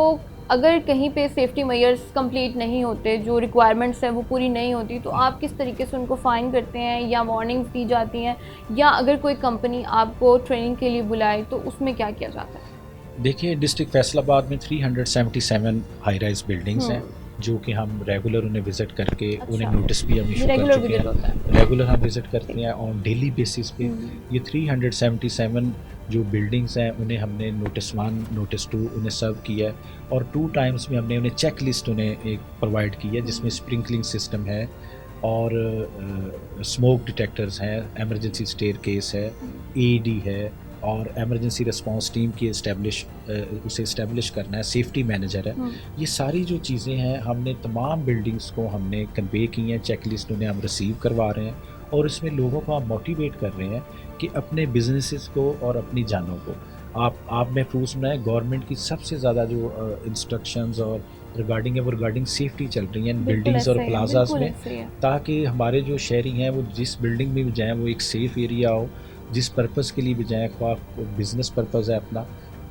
अगर कहीं पे सेफ्टी मेजर्स कंप्लीट नहीं होते, जो रिक्वायरमेंट्स है वो पूरी नहीं होती, तो आप किस तरीके से उनको फ़ाइन करते हैं या वार्निंग्स दी जाती हैं, या अगर कोई कंपनी आपको ट्रेनिंग के लिए बुलाए तो उसमें क्या किया जाता है? देखिए, डिस्ट्रिक्ट फैसलाबाद में 377 हाई राइज बिल्डिंग्स हैं जो कि हम रेगुलर उन्हें विज़िट करके उन्हें नोटिस भी हम इशू कर चुके हैं। रेगुलर हम विज़िट करते हैं ऑन डेली बेसिस पे। ये 377 जो बिल्डिंग्स हैं उन्हें हमने नोटिस 1, नोटिस 2 उन्हें सर्व किया है, और 2 टाइम्स में हमने उन्हें चेक लिस्ट उन्हें एक प्रोवाइड की है जिसमें स्प्रिंकलिंग सिस्टम है और स्मोक डिटेक्टर्स हैं, एमरजेंसी स्टेयर केस है, AED है, और एमरजेंसी रिस्पांस टीम की उसे इस्टेब्लिश करना है, सेफ्टी मैनेजर है। ये सारी जो चीज़ें हैं हमने तमाम बिल्डिंग्स को हमने कन्वे की हैं, चेक लिस्ट उन्हें हम रिसीव करवा रहे हैं, और इसमें लोगों को हम मोटिवेट कर रहे हैं कि अपने बिजनेसेस को और अपनी जानों को आप महफूज बनाएं। गवर्नमेंट की सबसे ज़्यादा जो इंस्ट्रक्शंस और रिगार्डिंग सेफ्टी चल रही हैं बिल्डिंग्स और प्लाजाज में, ताकि हमारे जो शहरी हैं वो जिस बिल्डिंग में भी जाएँ वो एक सेफ़ एरिया हो, जिस पर्पज़ के लिए भी जाएँ, बिज़नेस पर्पज़ है अपना,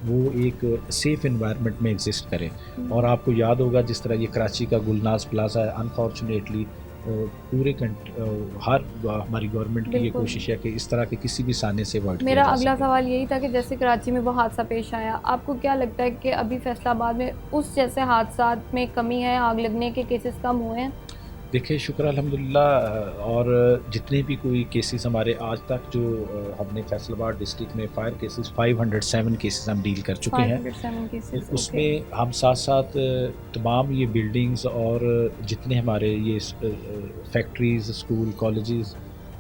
वो एक सेफ़ इन्वायरमेंट में एग्जिस्ट करे। और आपको याद होगा जिस तरह ये कराची का गुलनाज प्लाजा है, अनफॉर्चुनेटली पूरे हमारी गवर्नमेंट की ये कोशिश है कि इस तरह के किसी भी साने से अवॉइड। मेरा अगला सवाल यही था कि जैसे कराची में वो हादसा पेश आया, आपको क्या लगता है कि अभी फैसलाबाद में उस जैसे हादसा में कमी है, आग लगने के केसेस कम हुए हैं? देखिए, शुक्र अल्हम्दुलिल्लाह, और जितने भी कोई केसेस हमारे आज तक जो हमने फैसलाबाद डिस्ट्रिक्ट में फायर केसेस 507 केसेस हम डील कर चुके हैं। उसमें हम साथ साथ तमाम ये बिल्डिंग्स और जितने हमारे ये factories, school, colleges,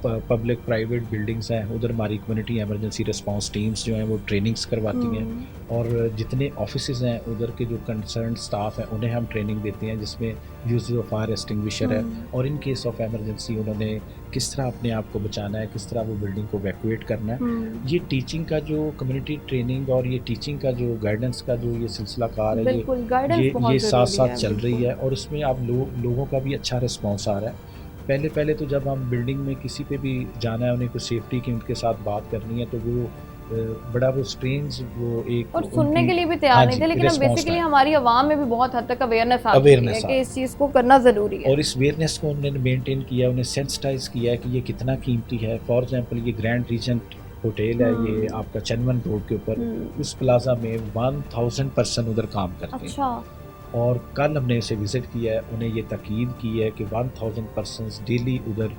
public private buildings हैं, उधर हमारी कम्युनिटी एमरजेंसी रिस्पांस टीम्स जो हैं वो ट्रेनिंग्स करवाती हैं, और जितने ऑफिसेज़ हैं उधर के जो कंसर्न स्टाफ हैं उन्हें हम ट्रेनिंग देते हैं जिसमें यूज़ ऑफ फायर एक्सटिंग्विशर है, और इन केस ऑफ एमरजेंसी उन्होंने किस तरह अपने आप को बचाना है, किस तरह वो बिल्डिंग को वैक्यूएट करना है। ये टीचिंग का जो कम्युनिटी ट्रेनिंग और ये टीचिंग का जो गाइडेंस का जो ये सिलसिला कार है, ये साथ साथ चल रही है, और उसमें आप लोगों का भी अच्छा रिस्पॉन्स आ रहा है। पहले तो जब हम बिल्डिंग में किसी पे भी जाना है, उन्हें कुछ सेफ्टी की उनके साथ बात करनी है, तो वो बड़ा वो स्ट्रेंज वो एक और सुनने के लिए भी तैयार नहीं थे, लेकिन अब बेसिकली हमारी आवाम में भी बहुत हद तक अवेयरनेस आ गई है कि इस चीज़ को करना ज़रूरी है, और इस अवेयरनेस को उन्होंने मेंटेन किया, उन्हें सेंसिटाइज किया है कि ये कितना कीमती है। फॉर एग्जांपल, ये ग्रैंड रीजेंट होटल है, ये आपका चनवन रोड के ऊपर, उस प्लाजा में 1000 पर्सन उधर काम करते हैं, और कल हमने इसे विज़िट किया है, उन्हें ये ताकीद की है कि 1000 पर्सन्स डेली उधर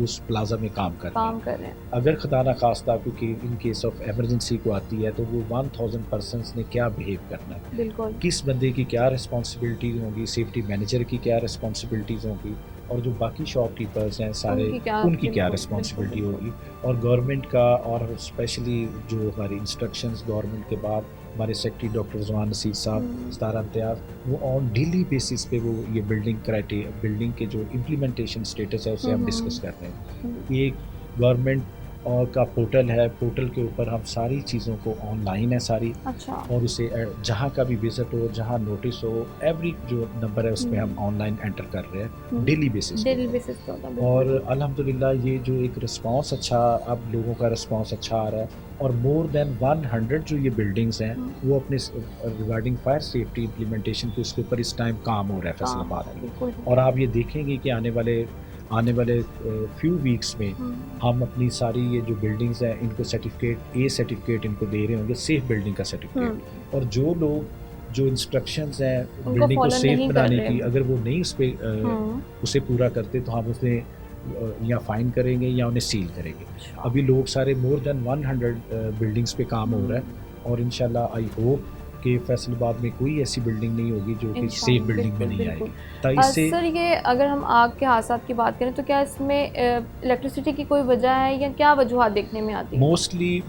उस प्लाजा में काम कर रहे हैं। अगर खुदा ना खास्ता क्योंकि इन केस ऑफ एमरजेंसी को आती है तो वो 1000 पर्सन्स ने क्या बिहेव करना है, किस बंदे की क्या रिस्पॉन्सिबिलिटीज़ होंगी, सेफ्टी मैनेजर की क्या रिस्पॉन्सिबिलिटीज़ होंगी, और जो बाकी शॉपकीपर्स हैं सारे उनकी क्या रिस्पॉन्सिबिलिटी होगी। और गवर्नमेंट का, और स्पेशली जो हमारी इंस्ट्रक्शंस गवर्नमेंट के बाद हमारे सेक्रेटरी डॉक्टर जवान नसीर साहब, सतारा इम्तियाज़, वो ऑन डेली बेसिस पे वो ये बिल्डिंग के जो इम्प्लीमेंटेशन स्टेटस है उसे हम डिस्कस कर रहे हैं। एक गवर्नमेंट और का पोर्टल है, पोर्टल के ऊपर हम सारी चीज़ों को ऑनलाइन है सारी, अच्छा, और उसे जहाँ का भी विजिट हो, जहाँ नोटिस हो, एवरी जो नंबर है उसमें हम ऑनलाइन एंटर कर रहे हैं डेली बेसिस डेली बेसिस पे होता है। और अल्हम्दुलिल्लाह ये जो एक रिस्पांस अच्छा, अब लोगों का रिस्पांस अच्छा आ रहा है। और मोर देन 100 जो ये बिल्डिंग्स हैं वो अपने रिगार्डिंग फायर सेफ्टी इम्प्लीमेंटेशन के उसके ऊपर इस टाइम काम हो रहा है फैसलाबाद में। और आप ये देखेंगे कि आने वाले फ्यू वीक्स में हम अपनी सारी ये जो बिल्डिंग्स हैं इनको सर्टिफिकेट इनको दे रहे होंगे, सेफ बिल्डिंग का सर्टिफिकेट। और जो लोग जो इंस्ट्रक्शंस हैं बिल्डिंग को सेफ बनाने की, अगर वो नहीं उसे पूरा करते तो हम उसमें या फाइन करेंगे या उन्हें सील करेंगे। अभी लोग सारे मोर देन 100 बिल्डिंग्स पे काम हो रहा है और इंशाल्लाह आई होप कि फैसलाबाद में कोई ऐसी बिल्डिंग नहीं होगी जो कि सेफ बिल्डिंग में नहीं आएगी। सर, ये अगर हम आग के हादसा की बात करें तो क्या इसमें इलेक्ट्रिसिटी की कोई वजह है या क्या वजूहत देखने में आती है?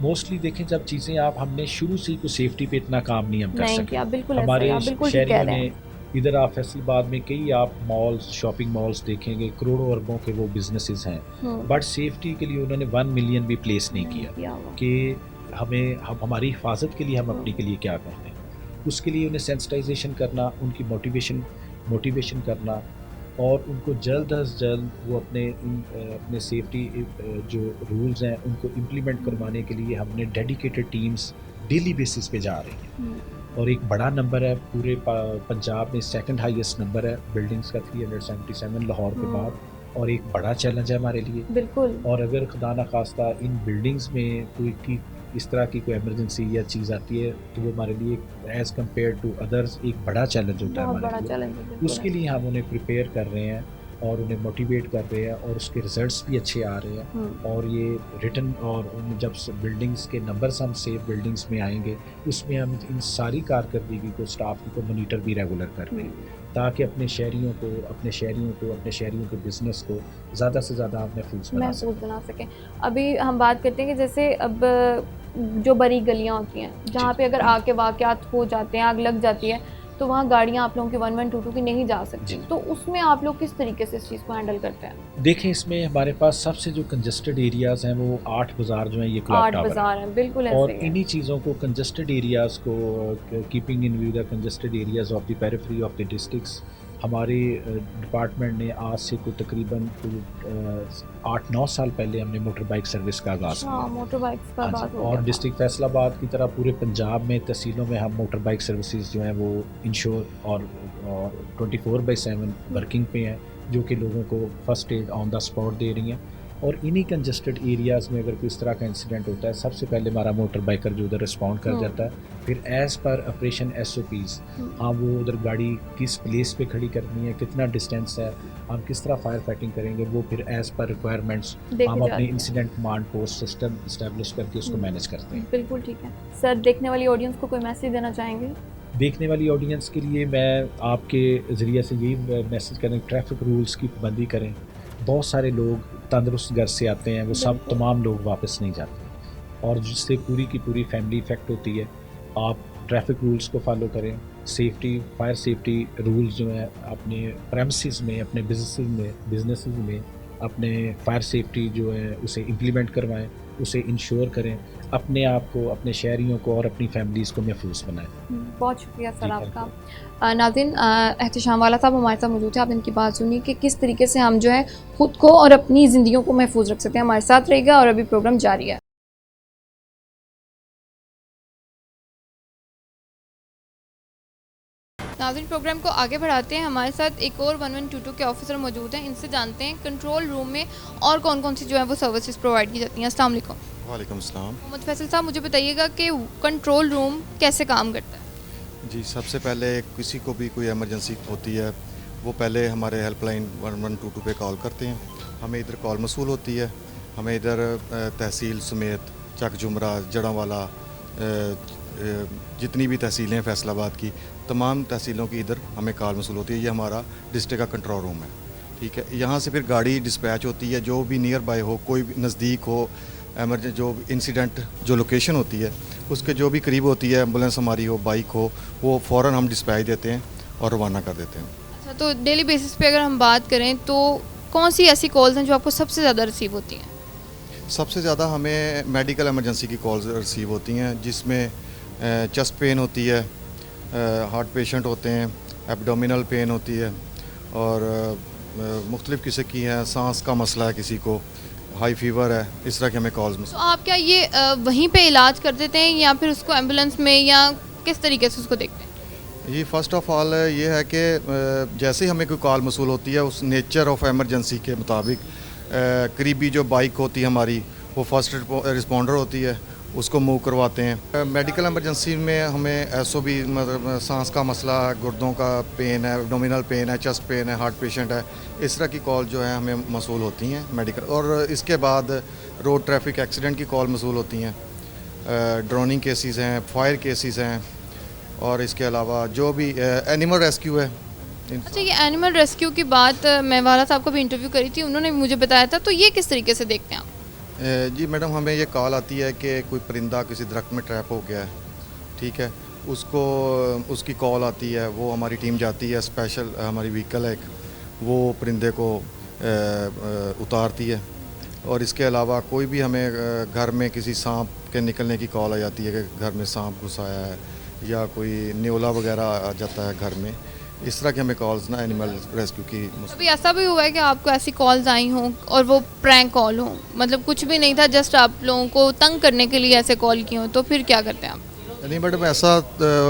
मोस्टली देखें, जब चीज़ें आप हमने शुरू से ही सेफ्टी पे इतना काम नहीं हम कर सके। बिल्कुल हमारे बिल्कुल शहरियों ने इधर आप फैसलाबाद में कई आप मॉल्स, शॉपिंग मॉल्स देखेंगे, करोड़ों अरबों के वो बिजनेसेस हैं, बट सेफ्टी के लिए उन्होंने 1 मिलियन भी प्लेस नहीं किया कि हम हमारी हिफाजत के लिए हम अपने के लिए क्या करते हैं। उसके लिए उन्हें सेंसिटाइजेशन करना, उनकी मोटिवेशन करना और उनको जल्द अज जल्द वो अपने सेफ्टी जो रूल्स हैं उनको इम्प्लीमेंट करवाने के लिए हमने डेडिकेटेड टीम्स डेली बेसिस पे जा रही हैं। और एक बड़ा नंबर है पूरे पंजाब में, सेकंड हाईएस्ट नंबर है बिल्डिंग्स का 377 लाहौर के बाद, और एक बड़ा चैलेंज है हमारे लिए। बिल्कुल। और अगर खुदा न खास्ता इन बिल्डिंग्स में कोई इस तरह की कोई इमरजेंसी या चीज़ आती है तो वो हमारे लिए एज़ कम्पेयर टू अदर्स एक बड़ा चैलेंज होता है हमारे लिए। उसके लिए हम उन्हें प्रिपेयर कर रहे हैं और उन्हें मोटिवेट कर रहे हैं और उसके रिजल्ट्स भी अच्छे आ रहे हैं। और ये रिटर्न और जब बिल्डिंग्स के नंबर्स हम सेफ बिल्डिंग्स में आएंगे उसमें हम इन सारी कारकर्दगी को, स्टाफ को मॉनिटर भी रेगुलर कर रहे हैं ताकि अपने शहरियों के बिज़नेस को ज़्यादा से ज़्यादा महफूज बना सकें। अभी हम बात करते हैं कि जैसे अब जो बड़ी गलियां होती हैं जहाँ पे अगर आग के वाक़यात हो जाते हैं, आग लग जाती है, तो वहाँ गाड़ियाँ आप लोगों की 1122 की नहीं जा सकती, तो उसमें आप लोग किस तरीके से इस चीज़ को हैंडल करते हैं? देखें, इसमें हमारे पास सबसे जो कंजस्टेड एरियाज़ हैं वो 8 बाज़ार जो हैं, ये क्लॉक टावर 8 बाज़ार हैं, बिल्कुल ऐसे और ही इन्हीं चीज़ों को कंजस्टेड एरियाज़ को keeping in view the congested areas of the periphery of the districts, हमारे डिपार्टमेंट ने आज से कोई तकरीबन 8-9 साल पहले हमने मोटर बाइक सर्विस का आगाज़ किया। मोटर बाइक्स का बात और डिस्ट्रिक्ट फैसलाबाद की तरह पूरे पंजाब में तहसीलों में हम मोटर बाइक सर्विसेज जो हैं वो इंश्योर और 24/7 वर्किंग पे हैं, जो कि लोगों को first aid on the spot दे रही हैं। और इन्हीं कंजस्टेड एरियाज़ में अगर कोई इस तरह का इंसिडेंट होता है, सबसे पहले हमारा मोटर बाइकर जो उधर रिस्पॉन्ड कर जाता है, फिर एज़ पर ऑपरेशन SOPs हाँ वो उधर गाड़ी किस प्लेस पे खड़ी करनी है, कितना डिस्टेंस है, हम किस तरह फायर फाइटिंग करेंगे, वो फिर एज़ पर रिक्वायरमेंट्स हम अपनी incident command post system establish करके उसको मैनेज करते हैं। बिल्कुल ठीक है सर। देखने वाली ऑडियंस को कोई मैसेज देना चाहेंगे? देखने वाली ऑडियंस के लिए मैं आपके ज़रिए से यही मैसेज करें, ट्रैफिक रूल्स की पाबंदी करें। बहुत सारे लोग तंदुरुस्त घर से आते हैं, वो सब तमाम लोग वापस नहीं जाते और जिससे पूरी की पूरी फैमिली इफ़ेक्ट होती है। आप ट्रैफिक रूल्स को फॉलो करें, फायर सेफ्टी रूल्स जो हैं अपने प्रेमिसेस में, अपने बिजनेस में अपने फायर सेफ्टी जो है उसे इम्प्लीमेंट करवाएं, उसे इंश्योर करें, अपने आप को, अपने शहरियों को और अपनी फैमिलीज़ को महफूज बनाएं। बहुत शुक्रिया सर आपका। नाज़रीन, एहतिशाम वाला साहब हमारे साथ मौजूद है। आप इनकी बात सुनिए कि किस तरीके से हम जो है ख़ुद को और अपनी ज़िंदगियों को महफूज रख सकते हैं। हमारे साथ रहेगा और अभी प्रोग्राम जारी है। नाज़रीन, प्रोग्राम को आगे बढ़ाते हैं। हमारे साथ एक और 1122 के ऑफिसर मौजूद हैं, इनसे जानते हैं कंट्रोल रूम में और कौन कौन सी जो है वो सर्विसेज प्रोवाइड की जाती हैं। अस्सलाम वालेकुम। वालेकुम अस्सलाम। मोहम्मद फैसल साहब, मुझे बताइएगा कि कंट्रोल रूम कैसे काम करता है? जी, सबसे पहले किसी को भी कोई इमरजेंसी होती है वो पहले हमारे हेल्पलाइन 1122 पे कॉल करते हैं। हमें इधर कॉल मसूल होती है, हमें इधर तहसील समेत चक जुमरा, जड़ांवाला, जितनी भी तहसीलें हैं फैसलाबाद की, तमाम तहसीलों की इधर हमें कॉल मसूल होती है। ये हमारा डिस्ट्रिक्ट का कंट्रोल रूम है, ठीक है, यहाँ से फिर गाड़ी डिस्पैच होती है, जो भी नियर बाय हो, कोई भी नज़दीक हो, एमरजेंसी जो इंसिडेंट जो लोकेशन होती है उसके जो भी करीब होती है, एम्बुलेंस हमारी हो, बाइक हो, वो फ़ौरन हम डिस्पैच देते हैं और रवाना कर देते हैं। अच्छा, तो डेली बेसिस पे अगर हम बात करें तो कौन सी ऐसी कॉल्स हैं जो आपको सबसे ज़्यादा रिसीव होती हैं? सबसे ज़्यादा हमें मेडिकल इमरजेंसी की कॉल्स रिसीव होती हैं, जिसमें चेस्ट पेन होती है, हार्ट पेशेंट होते हैं, एब्डोमिनल पेन होती है और मुख्तलिफ़ किस्म की हैं, सांस का मसला है, किसी को हाई फीवर है, इस तरह की हमें कॉल्स में। तो आप क्या ये वहीं पे इलाज कर देते हैं या फिर उसको एम्बुलेंस में, या किस तरीके से उसको देखते हैं? ये फ़र्स्ट ऑफ ऑल ये है कि जैसे ही हमें कोई कॉल मसूल होती है, उस नेचर ऑफ एमरजेंसी के मुताबिक करीबी जो बाइक होती है हमारी, वो फर्स्ट रिस्पॉन्डर होती है, उसको मूव करवाते हैं। मेडिकल इमरजेंसी में हमें एसओबी, मतलब सांस का मसला, गुर्दों का पेन है, एब्डोमिनल पेन है, चेस्ट पेन है, हार्ट पेशेंट है, इस तरह की कॉल जो है हमें मसूल होती हैं मेडिकल। और इसके बाद रोड ट्रैफिक एक्सीडेंट की कॉल मसूल होती हैं, ड्रोनिंग केसेस हैं, फायर केसेस हैं, और इसके अलावा जो भी एनिमल रेस्क्यू है। अच्छा, ये एनिमल रेस्क्यू की बात मैं वाला साहब को भी इंटरव्यू करी थी, उन्होंने भी मुझे बताया था, तो ये किस तरीके से देखते हैं आप? जी मैडम, हमें ये कॉल आती है कि कोई परिंदा किसी दरख्त में ट्रैप हो गया है, ठीक है, उसको उसकी कॉल आती है, वो हमारी टीम जाती है, स्पेशल हमारी व्हीकल है एक, वो परिंदे को उतारती है। और इसके अलावा कोई भी हमें घर में किसी सांप के निकलने की कॉल आ जाती है कि घर में सांप घुस आया है, या कोई न्योला वगैरह आ जाता है घर में, इस तरह के हमें कॉल्स ना एनिमल रेस्क्यू की। अभी ऐसा भी हुआ है कि आपको ऐसी कॉल्स आई हों और वो प्रैंक कॉल हो, मतलब कुछ भी नहीं था, जस्ट आप लोगों को तंग करने के लिए ऐसे कॉल की हो, तो फिर क्या करते हैं आप? नहीं मैडम, ऐसा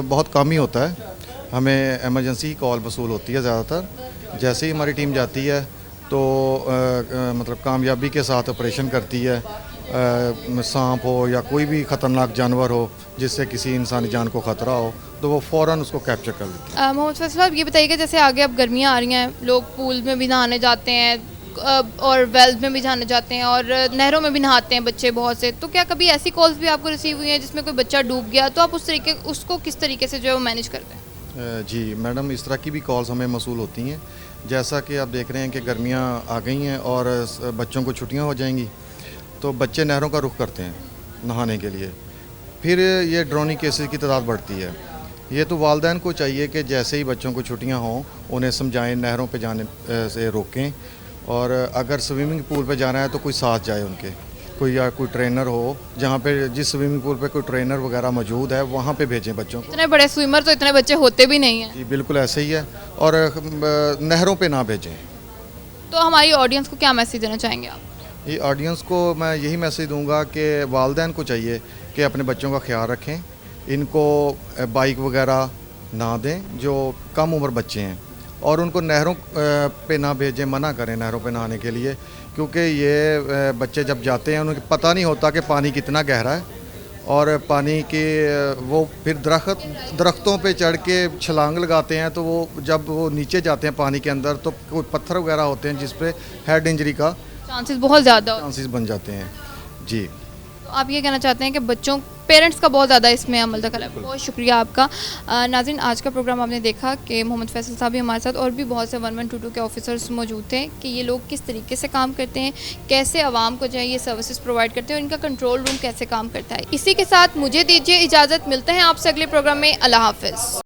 बहुत कम ही होता है, हमें इमरजेंसी की कॉल वसूल होती है ज़्यादातर। जैसे ही हमारी टीम जाती है तो मतलब कामयाबी के साथ ऑपरेशन करती है, सांप हो या कोई भी ख़तरनाक जानवर हो जिससे किसी इंसानी जान को ख़तरा हो, तो वो फ़ौरन उसको कैप्चर कर लेती है। मोहम्मद फैसल साहब, ये बताइएगा, जैसे आगे अब गर्मियाँ आ रही हैं, लोग पूल में भी नहाने जाते हैं और वेल्स में भी नहाने जाते हैं और नहरों में भी नहाते हैं बच्चे बहुत से, तो क्या कभी ऐसी कॉल्स भी आपको रिसीव हुई हैं जिसमें कोई बच्चा डूब गया, तो आप उसको किस तरीके से जो है वो मैनेज करते हैं? जी मैडम, इस तरह की भी कॉल्स हमें मसूल होती हैं। जैसा कि आप देख रहे हैं कि गर्मियाँ आ गई हैं और बच्चों को छुट्टियाँ हो जाएंगी, तो बच्चे नहरों का रुख करते हैं नहाने के लिए, फिर ये ड्रोनिंग केसेस की तादाद बढ़ती है। ये तो वालिदैन को चाहिए कि जैसे ही बच्चों को छुट्टियां हों उन्हें समझाएं, नहरों पे जाने से रोकें, और अगर स्विमिंग पूल पे जाना है तो कोई साथ जाए उनके, कोई ट्रेनर हो, जहाँ पे जिस स्विमिंग पूल पे कोई ट्रेनर वगैरह मौजूद है वहाँ पे भेजें बच्चों को। इतने बड़े स्विमर तो इतने बच्चे होते भी नहीं हैं। जी बिल्कुल ऐसे ही है, और नहरों पे ना भेजें। तो हमारी ऑडियंस को क्या मैसेज देना चाहेंगे आप? ये ऑडियंस को मैं यही मैसेज दूंगा कि वालिदैन को चाहिए कि अपने बच्चों का ख्याल रखें, इनको बाइक वगैरह ना दें जो कम उम्र बच्चे हैं, और उनको नहरों पे ना भेजें, मना करें नहरों पे नहाने के लिए, क्योंकि ये बच्चे जब जाते हैं उन्हें पता नहीं होता कि पानी कितना गहरा है, और पानी के वो फिर दरख्तों पे चढ़ के छलांग लगाते हैं, तो वो जब वो नीचे जाते हैं पानी के अंदर तो कोई पत्थर वगैरह होते हैं जिस पे हेड इंजरी का चांसेस बहुत ज़्यादा चांसेस बन जाते हैं। जी, तो आप ये कहना चाहते हैं कि पेरेंट्स का बहुत ज़्यादा इसमें अमल दखल है। बहुत शुक्रिया आपका। नाज़रीन, आज का प्रोग्राम आपने देखा कि मोहम्मद फैसल साहब भी हमारे साथ, और भी बहुत से 1122 के ऑफिसर्स मौजूद थे कि ये लोग किस तरीके से काम करते हैं, कैसे आवाम को जो है ये सर्विसेज प्रोवाइड करते हैं, और इनका कंट्रोल रूम कैसे काम करता है। इसी के साथ मुझे दीजिए इजाज़त, मिलते हैं आपसे अगले प्रोग्राम में। अल्लाह हाफ़िज़।